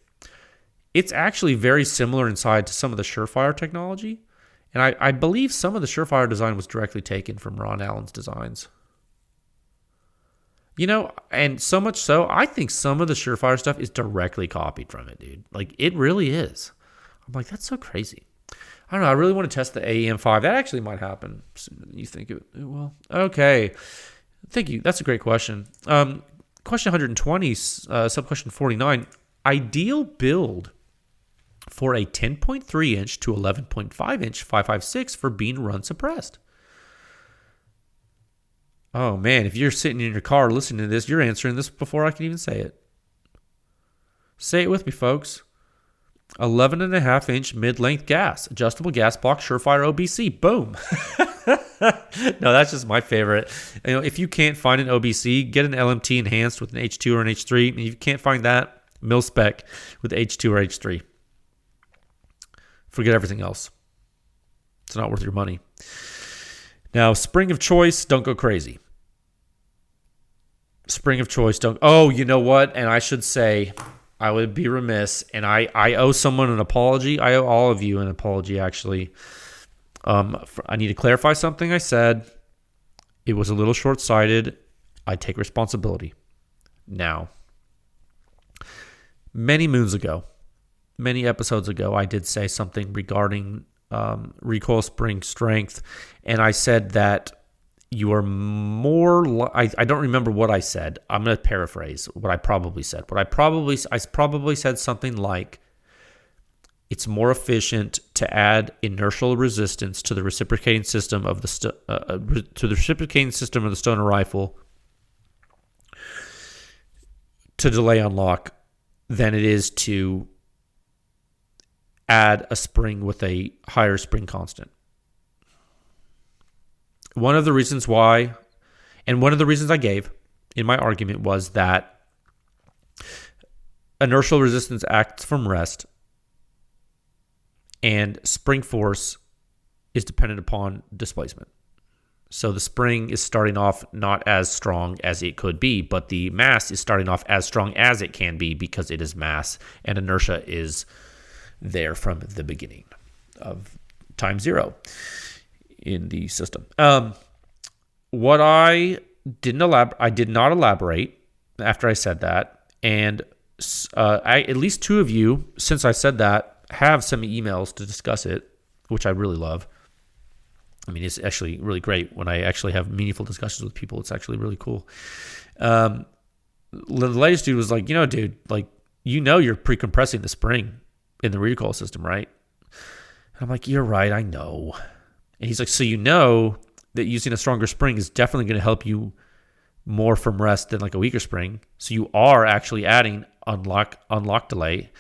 It's actually very similar inside to some of the Surefire technology, and I believe some of the Surefire design was directly taken from Ron Allen's designs. And so much so, I think some of the Surefire stuff is directly copied from it, dude. Like, it really is. I'm like, that's so crazy. I don't know. I really want to test the AEM5. That actually might happen. You think it will? Okay. Thank you. That's a great question. Question 120, sub-question 49. Ideal build for a 10.3-inch to 11.5-inch 5.56 for being run suppressed. Oh, man. If you're sitting in your car listening to this, you're answering this before I can even say it. Say it with me, folks. 11.5-inch mid-length gas, adjustable gas block, Surefire OBC. Boom. No, that's just my favorite. If you can't find an OBC, get an LMT enhanced with an H2 or an H3. And if you can't find that, mil spec with H2 or H3. Forget everything else. It's not worth your money. Now, spring of choice, don't go crazy. Spring of choice, don't. Oh, you know what? And I should say, I would be remiss, and I owe someone an apology. I owe all of you an apology, actually. I need to clarify something I said. It was a little short-sighted. I take responsibility. Now, many moons ago, many episodes ago, I did say something regarding recoil spring strength, and I said that you are more. I don't remember what I said. I'm going to paraphrase what I probably said. I probably said something like, it's more efficient to add inertial resistance to the reciprocating system of the stoner rifle to delay unlock than it is to add a spring with a higher spring constant. One of the reasons why, and one of the reasons I gave in my argument was that inertial resistance acts from rest, and spring force is dependent upon displacement. So the spring is starting off not as strong as it could be, but the mass is starting off as strong as it can be because it is mass, and inertia is there from the beginning of time zero in the system. What I did not elaborate after I said that, and at least two of you, since I said that, have sent me emails to discuss it, which I really love. I mean, it's actually really great when I actually have meaningful discussions with people. It's actually really cool. The latest dude was like, dude, like, you're pre-compressing the spring in the recoil system, right? And I'm like, you're right, I know. And he's like, so that using a stronger spring is definitely going to help you more from rest than like a weaker spring. So you are actually adding unlock delay.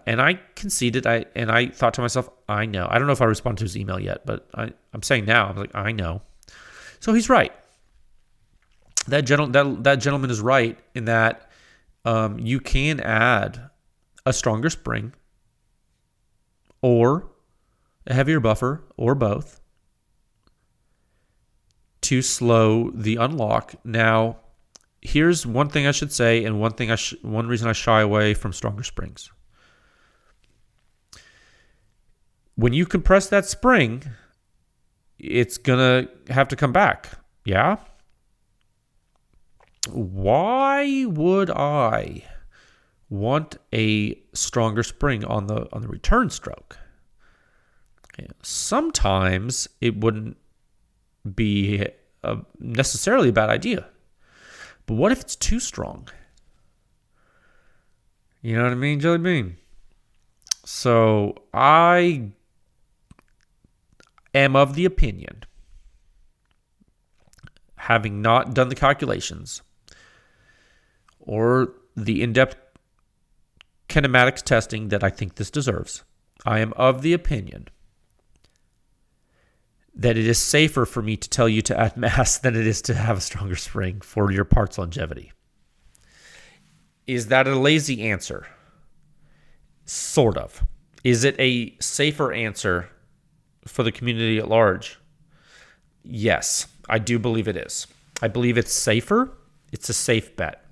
And I conceded, and I thought to myself, I know. I don't know if I responded to his email yet, but I'm saying now, I'm like, I know. So he's right. That gentleman is right in that you can add a stronger spring or a heavier buffer or both to slow the unlock. Now, here's one thing I should say, and one reason I shy away from stronger springs. When you compress that spring, it's going to have to come back. Yeah? Why would I want a stronger spring on the return stroke? Sometimes it wouldn't be necessarily a bad idea. But what if it's too strong? You know what I mean, Jelly Bean? So I am of the opinion, having not done the calculations or the in-depth kinematics testing that I think this deserves, I am of the opinion that it is safer for me to tell you to add mass than it is to have a stronger spring for your part's longevity. Is that a lazy answer? Sort of. Is it a safer answer for the community at large? Yes, I do believe it is. I believe it's safer. It's a safe bet.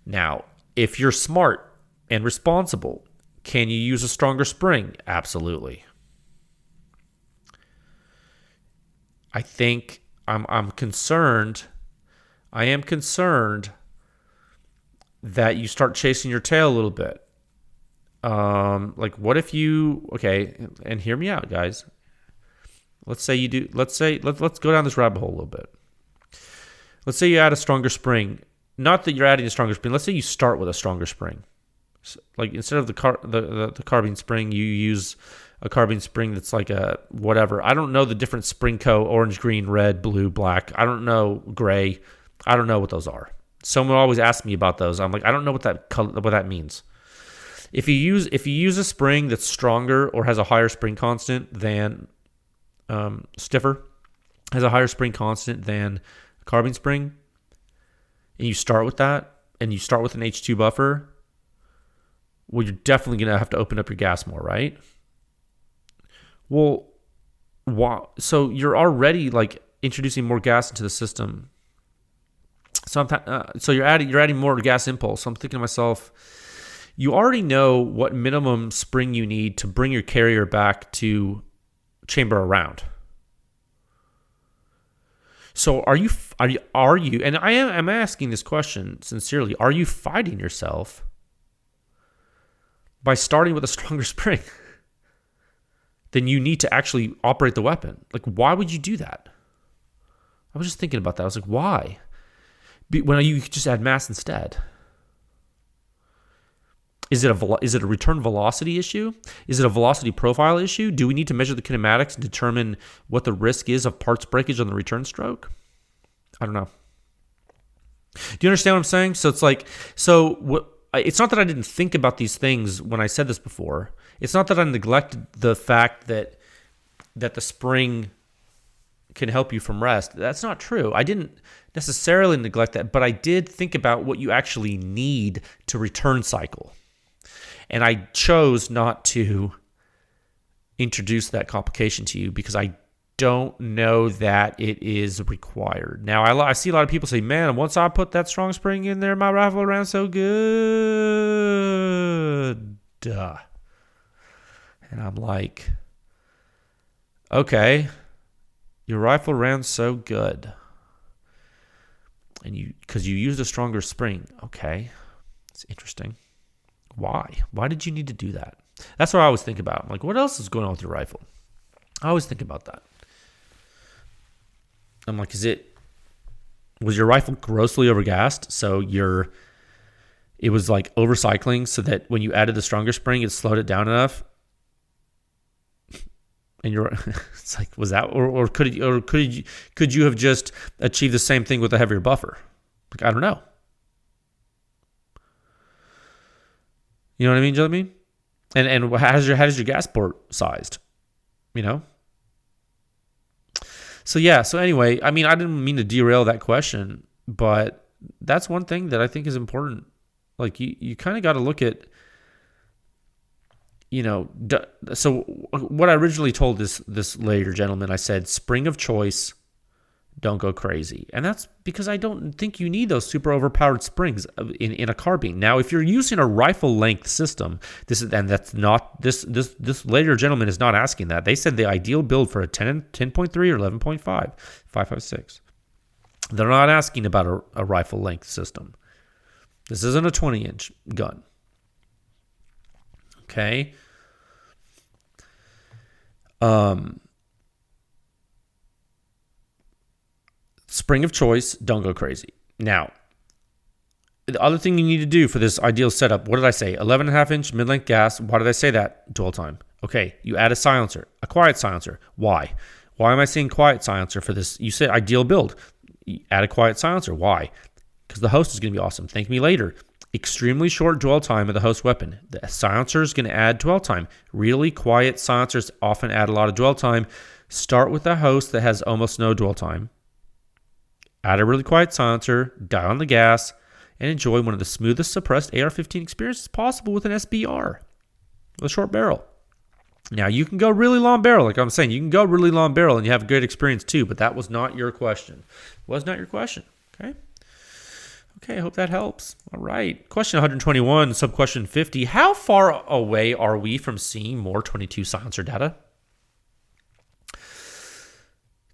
Now, if you're smart and responsible, can you use a stronger spring? Absolutely. I think I'm concerned. I am concerned that you start chasing your tail a little bit. Like, what if you, okay, and hear me out, guys. Let's say let's go down this rabbit hole a little bit. Let's say you add a stronger spring. Not that you're adding a stronger spring. Let's say you start with a stronger spring. So, like, instead of the carbine spring, you use a carbine spring that's like a whatever. I don't know the different spring coat, orange, green, red, blue, black. I don't know, gray. I don't know what those are. Someone always asks me about those. I'm like, I don't know what that means. If you use a spring that's stronger or has a higher spring constant than stiffer, has a higher spring constant than a carbine spring, and you start with that, and you start with an H2 buffer, well, you're definitely going to have to open up your gas more, right? Well, wow. So you're already like introducing more gas into the system. So you're adding more gas impulse. So I'm thinking to myself, you already know what minimum spring you need to bring your carrier back to chamber around. So are you? And I'm asking this question sincerely. Are you fighting yourself by starting with a stronger spring? Then you need to actually operate the weapon. Like, why would you do that? I was just thinking about that. I was like, why? When you could just add mass instead. Is it a return velocity issue? Is it a velocity profile issue? Do we need to measure the kinematics and determine what the risk is of parts breakage on the return stroke? I don't know. Do you understand what I'm saying? So it's like, it's not that I didn't think about these things when I said this before. It's not that I neglected the fact that the spring can help you from rest. That's not true. I didn't necessarily neglect that, but I did think about what you actually need to return cycle. And I chose not to introduce that complication to you because I don't know that it is required. Now, I see a lot of people say, man, once I put that strong spring in there, my rifle ran so good. Duh. And I'm like, okay, your rifle ran so good. And because you used a stronger spring. Okay, it's interesting. Why? Why did you need to do that? That's what I always think about. I'm like, what else is going on with your rifle? I always think about that. I'm like, was your rifle grossly overgassed? So it was like overcycling so that when you added the stronger spring, it slowed it down enough. And it's like, was that, or could you have just achieved the same thing with a heavier buffer? Like, I don't know. You know what I mean, Jeremy? And how does your gas port sized? You know? So yeah, so anyway, I mean, I didn't mean to derail that question, but that's one thing that I think is important. Like you kind of got to look at, so what I originally told this later gentleman, I said, spring of choice, don't go crazy. And that's because I don't think you need those super overpowered springs in a carbine. Now, if you're using a rifle length system, this later gentleman is not asking that. They said the ideal build for a 10.3 or 11.5, 5.56. They're not asking about a rifle length system. This isn't a 20-inch gun. Okay. Spring of choice, don't go crazy. Now, the other thing you need to do for this ideal setup, what did I say? 11.5-inch mid-length gas. Why did I say that? Dwell time. Okay, you add a silencer, a quiet silencer. Why? Why am I saying quiet silencer for this? You said ideal build. You add a quiet silencer. Why? Because the host is going to be awesome. Thank me later. Extremely short dwell time of the host weapon. The silencer is going to add dwell time. Really quiet silencers often add a lot of dwell time. Start with a host that has almost no dwell time. Add a really quiet silencer, dial on the gas, and enjoy one of the smoothest suppressed AR-15 experiences possible with an SBR, with a short barrel. Now, you can go really long barrel, like I'm saying. You can go really long barrel and you have a great experience too, but that was not your question. Was not your question, okay? Okay, I hope that helps. All right. Question 121, sub-question 50. How far away are we from seeing more 22 silencer data?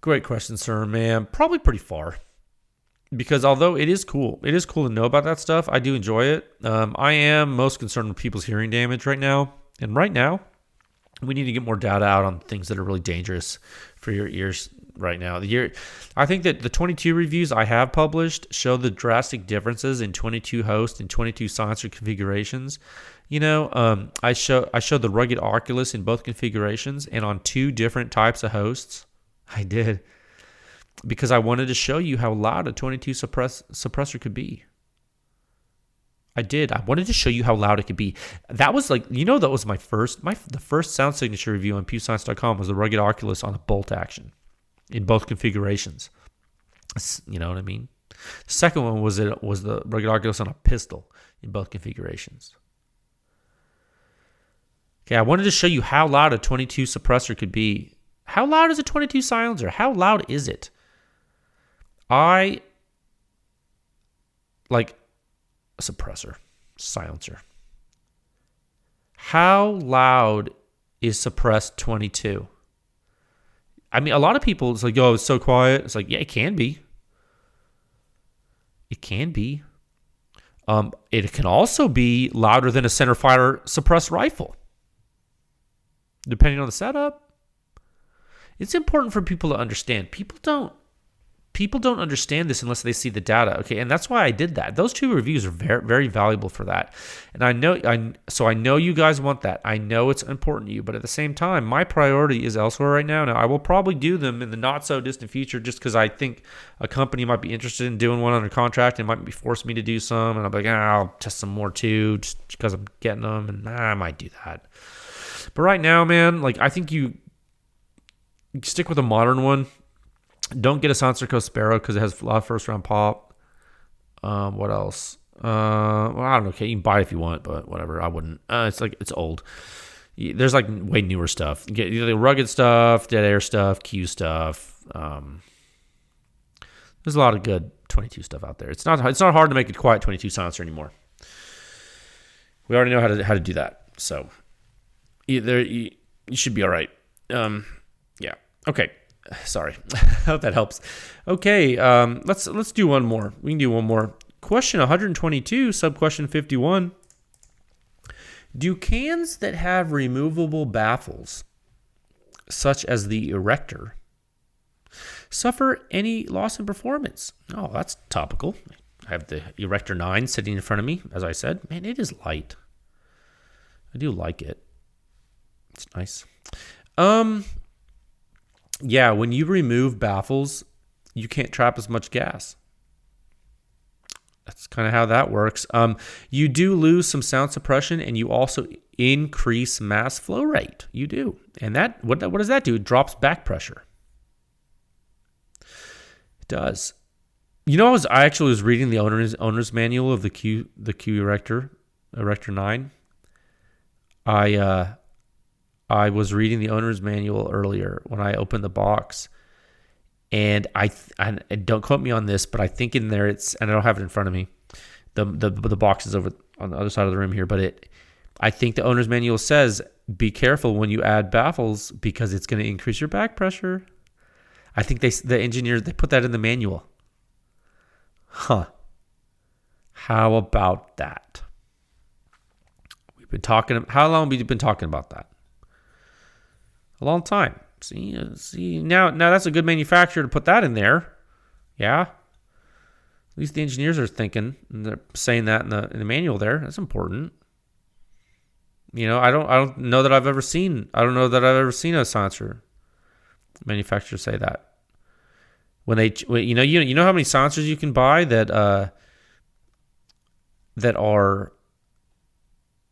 Great question, sir, man. Probably pretty far. Because although it is cool to know about that stuff. I do enjoy it. I am most concerned with people's hearing damage right now. And right now, we need to get more data out on things that are really dangerous for your ears right now. I think that the 22 reviews I have published show the drastic differences in 22 host and 22 silencer configurations. I showed the rugged Oculus in both configurations and on 2 different types of hosts. I did. Because I wanted to show you how loud a 22 suppressor could be. I did. I wanted to show you how loud it could be. That was like, that was the first sound signature review on pewscience.com was the rugged Oculus on a bolt action in both configurations. You know what I mean? The second one was the rugged Oculus on a pistol in both configurations. Okay, I wanted to show you how loud a 22 suppressor could be. How loud is a 22 silencer? How loud is it? I like a suppressor, silencer. How loud is suppressed 22? I mean, a lot of people, it's like, oh, it's so quiet. It's like, yeah, it can be. It can be. It can also be louder than a centerfire suppressed rifle, depending on the setup. It's important for people to understand. People don't understand this unless they see the data. Okay, and that's why I did that. Those 2 reviews are very, very valuable for that. And I know you guys want that. I know it's important to you, but at the same time, my priority is elsewhere right now. Now, I will probably do them in the not so distant future just because I think a company might be interested in doing one under contract and might be forcing me to do some. And I'll be like, I'll test some more too, just because I'm getting them, and I might do that. But right now, man, like, I think you stick with a modern one. Don't get a Silencer Co. Sparrow because it has a lot of first-round pop. What else? Well, I don't know. Okay, you can buy it if you want, but whatever. I wouldn't. It's old. There's like way newer stuff. You get the rugged stuff, dead air stuff, Q stuff. There's a lot of good 22 stuff out there. It's not hard to make a quiet 22 silencer anymore. We already know how to do that. So you should be all right. Yeah. Okay. Sorry. I hope that helps. Okay, let's do one more. We can do one more. Question 122, sub-question 51. Do cans that have removable baffles, such as the Erector, suffer any loss in performance? Oh, that's topical. I have the Erector-9 sitting in front of me, as I said. Man, it is light. I do like it. It's nice. Yeah, when you remove baffles, you can't trap as much gas. That's kind of how that works. You do lose some sound suppression, and you also increase mass flow rate. You do. And that what does that do? It drops back pressure. It does. You know, I actually was reading the owner's manual of the Q Erector-9. I was reading the owner's manual earlier when I opened the box, and I don't quote me on this, but I think in there and I don't have it in front of me. The box is over on the other side of the room here, but I think the owner's manual says be careful when you add baffles because it's going to increase your back pressure. I think the engineers put that in the manual. Huh? How about that? We've been talking. How long have we been talking about that? A long time. See now that's a good manufacturer to put that in there. Yeah. At least the engineers are thinking, and they're saying that in the manual there. That's important. You know, I don't know that I've ever seen a silencer manufacturer say that. You know how many silencers you can buy that are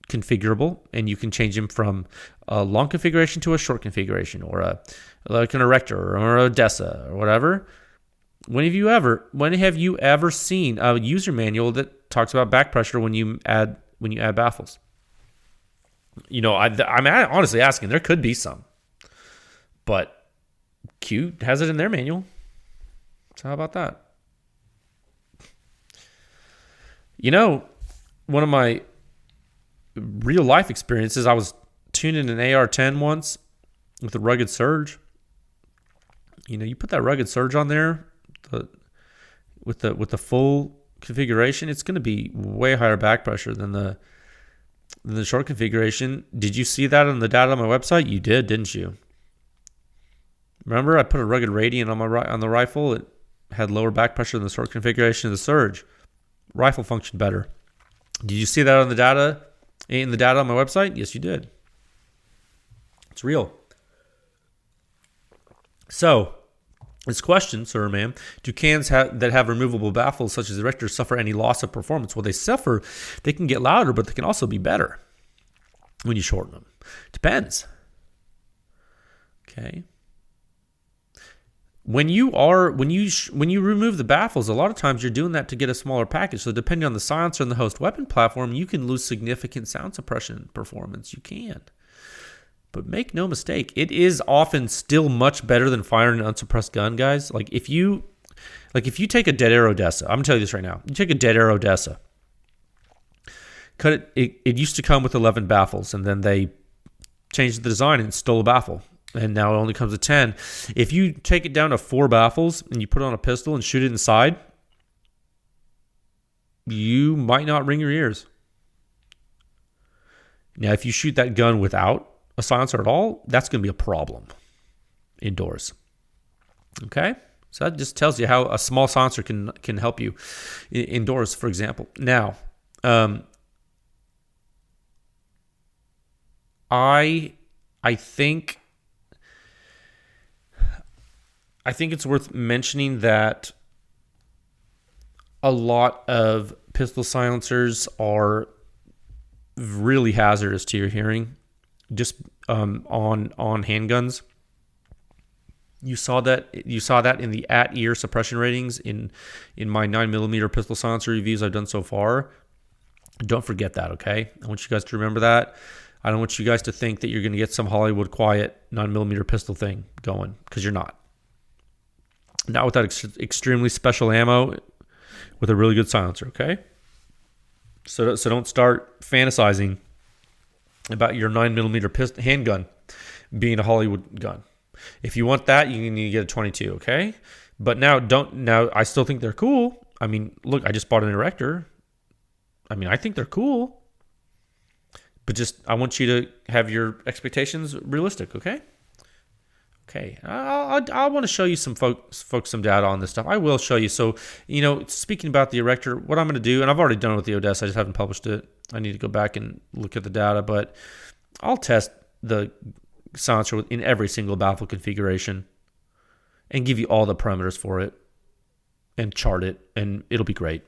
configurable, and you can change them from a long configuration to a short configuration, or like an Erector or a Dessa or whatever. When have you ever seen a user manual that talks about back pressure when you add baffles? You know, I'm honestly asking. There could be some, but Q has it in their manual. So how about that? You know, one of my real life experiences, I was tuning an AR-10 once with a rugged surge. You know, you put that rugged surge on there with the full configuration, it's going to be way higher back pressure than the short configuration. Did you see that on the data on my website? You did, didn't you? Remember, I put a rugged radiant on the rifle. It had lower back pressure than the short configuration of the surge. Rifle functioned better. Did you see that on the data? In the data on my website? Yes, you did. It's real. So, this question, sir or ma'am, do cans that have removable baffles such as Erector suffer any loss of performance? Well, they can get louder, but they can also be better when you shorten them. Depends. Okay. When you remove the baffles, a lot of times you're doing that to get a smaller package. So depending on the silencer and the host weapon platform, you can lose significant sound suppression performance. You can. But make no mistake, it is often still much better than firing an unsuppressed gun, guys. Like if you take a dead arrow DESA, I'm gonna tell you this right now. You take a dead arrow DESA, cut it. It used to come with 11 baffles, and then they changed the design and stole a baffle, and now it only comes with 10. If you take it down to 4 baffles and you put it on a pistol and shoot it inside, you might not ring your ears. Now, if you shoot that gun without a silencer at all, that's going to be a problem indoors. Okay? So that just tells you how a small silencer can help you indoors, for example. Now, I think it's worth mentioning that a lot of pistol silencers are really hazardous to your hearing. Just on handguns, you saw that in the at-ear suppression ratings in my 9mm pistol silencer reviews I've done so far. Don't forget that, okay? I want you guys to remember that. I don't want you guys to think that you're going to get some Hollywood quiet 9mm pistol thing going, because you're not. Not with that extremely special ammo, with a really good silencer, okay? So don't start fantasizing about your 9mm handgun being a Hollywood gun. If you want that, you need to get a 22, okay? But now I still think they're cool. I mean, look, I just bought an Erector. I mean, I think they're cool. But just, I want you to have your expectations realistic, okay? Okay, I want to show you some folks some data on this stuff. I will show you. So, speaking about the Erector, what I'm going to do, and I've already done it with the Odessa, I just haven't published it. I need to go back and look at the data, but I'll test the silencer in every single baffle configuration and give you all the parameters for it and chart it, and it'll be great.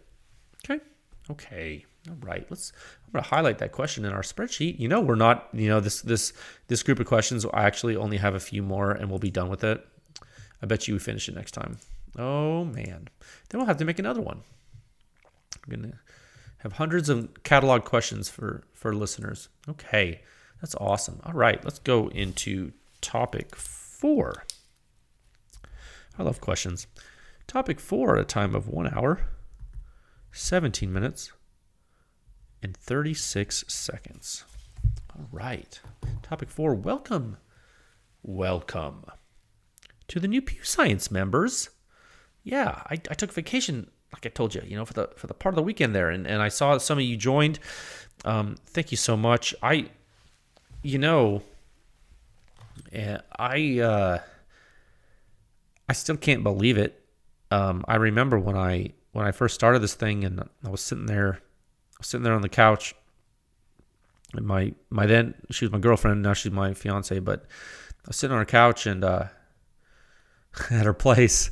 Okay. All right. I'm going to highlight that question in our spreadsheet. We're not, this group of questions, I actually only have a few more and we'll be done with it. I bet you we finish it next time. Oh man. Then we'll have to make another one. We're going to have hundreds of catalog questions for listeners. Okay. That's awesome. All right. Let's go into topic 4. I love questions. Topic 4 at a time of 1 hour, 17 minutes, and 36 seconds. All right. Topic 4. Welcome to the new Pew Science members. Yeah, I took vacation, like I told you, for the part of the weekend there, and I saw some of you joined. Thank you so much. I still can't believe it. I remember when I first started this thing, and I was sitting there on the couch, and my then, she was my girlfriend, now she's my fiance, but I was sitting on her couch, and at her place,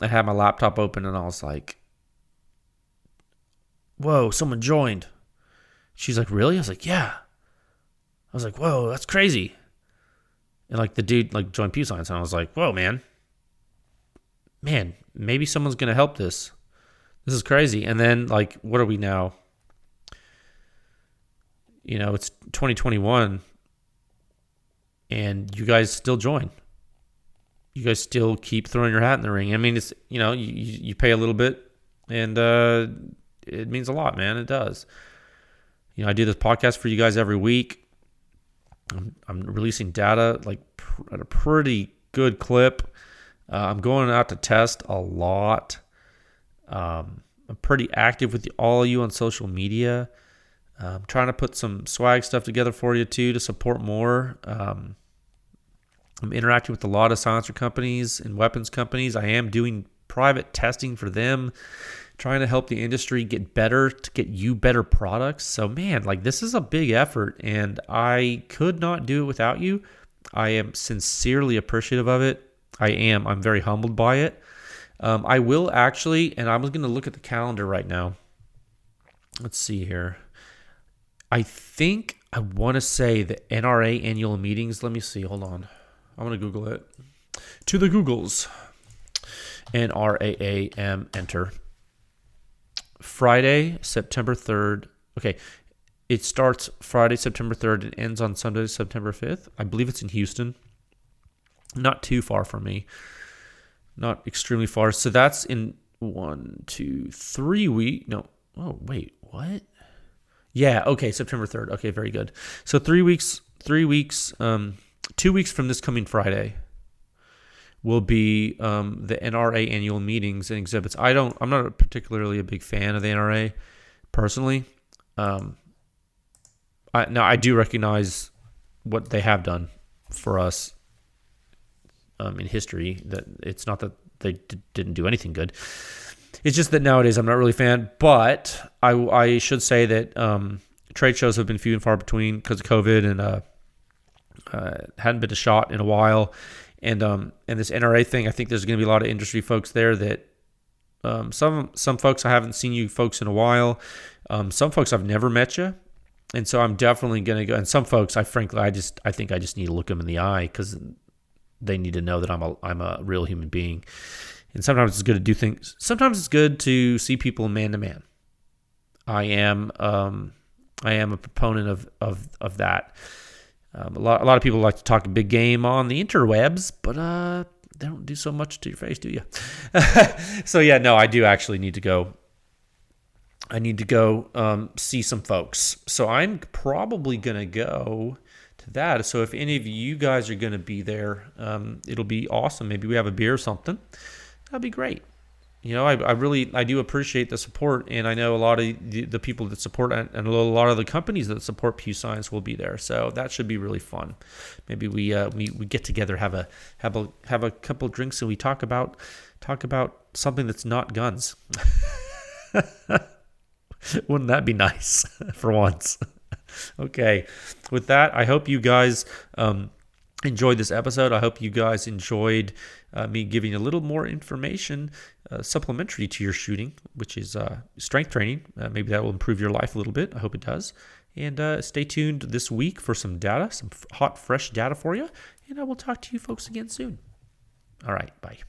I had my laptop open, and I was like, whoa, someone joined. She's like, really? I was like, yeah. I was like, whoa, that's crazy. And the dude joined Pew Science, and I was like, whoa, man, maybe someone's going to help this. This is crazy. And then what are we now? It's 2021, and you guys still join. You guys still keep throwing your hat in the ring. I mean, it's, you pay a little bit, and it means a lot, man. It does. I do this podcast for you guys every week. I'm releasing data at a pretty good clip. I'm going out to test a lot. I'm pretty active with all of you on social media. I'm trying to put some swag stuff together for you too to support more. I'm interacting with a lot of silencer companies and weapons companies. I am doing private testing for them, trying to help the industry get better, to get you better products. So man, this is a big effort, and I could not do it without you. I am sincerely appreciative of it. I'm very humbled by it. I will actually, and I'm going to look at the calendar right now. Let's see here. I think I want to say the NRA annual meetings. Let me see. Hold on. I'm going to Google it. To the Googles. NRAAM, enter. Friday, September 3rd. Okay. It starts Friday, September 3rd, and ends on Sunday, September 5th. I believe it's in Houston. Not too far from me. Not extremely far. So that's in 1, 2, 3 weeks. No. Oh, wait. What? Yeah. Okay. September 3rd. Okay. Very good. So 3 weeks, 2 weeks from this coming Friday will be the NRA annual meetings and exhibits. I'm not particularly a big fan of the NRA personally. I do recognize what they have done for us in history. That it's not that they didn't do anything good. It's just that nowadays I'm not really a fan. But I should say that trade shows have been few and far between because of COVID, and hadn't been a shot in a while. And this NRA thing, I think there's going to be a lot of industry folks there that some folks I haven't seen you folks in a while. Some folks I've never met you. And so I'm definitely going to go. And some folks, I think I just need to look them in the eye because they need to know that I'm a real human being. And sometimes it's good to do things. Sometimes it's good to see people man to man. I am a proponent of that. A lot of people like to talk a big game on the interwebs, but they don't do so much to your face, do you? So yeah, no, I do actually need to go. I need to go see some folks. So I'm probably going to go to that. So if any of you guys are going to be there, it'll be awesome. Maybe we have a beer or something. That'd be great. You know, I do appreciate the support, and I know a lot of the people that support and a lot of the companies that support Pew Science will be there. So that should be really fun. Maybe we get together, have a couple of drinks, and we talk about something that's not guns. Wouldn't that be nice for once? Okay. With that, I hope you guys enjoyed this episode. I hope you guys enjoyed me giving a little more information supplementary to your shooting, which is strength training. Maybe that will improve your life a little bit. I hope it does. And stay tuned this week for some data, some hot, fresh data for you. And I will talk to you folks again soon. All right. Bye.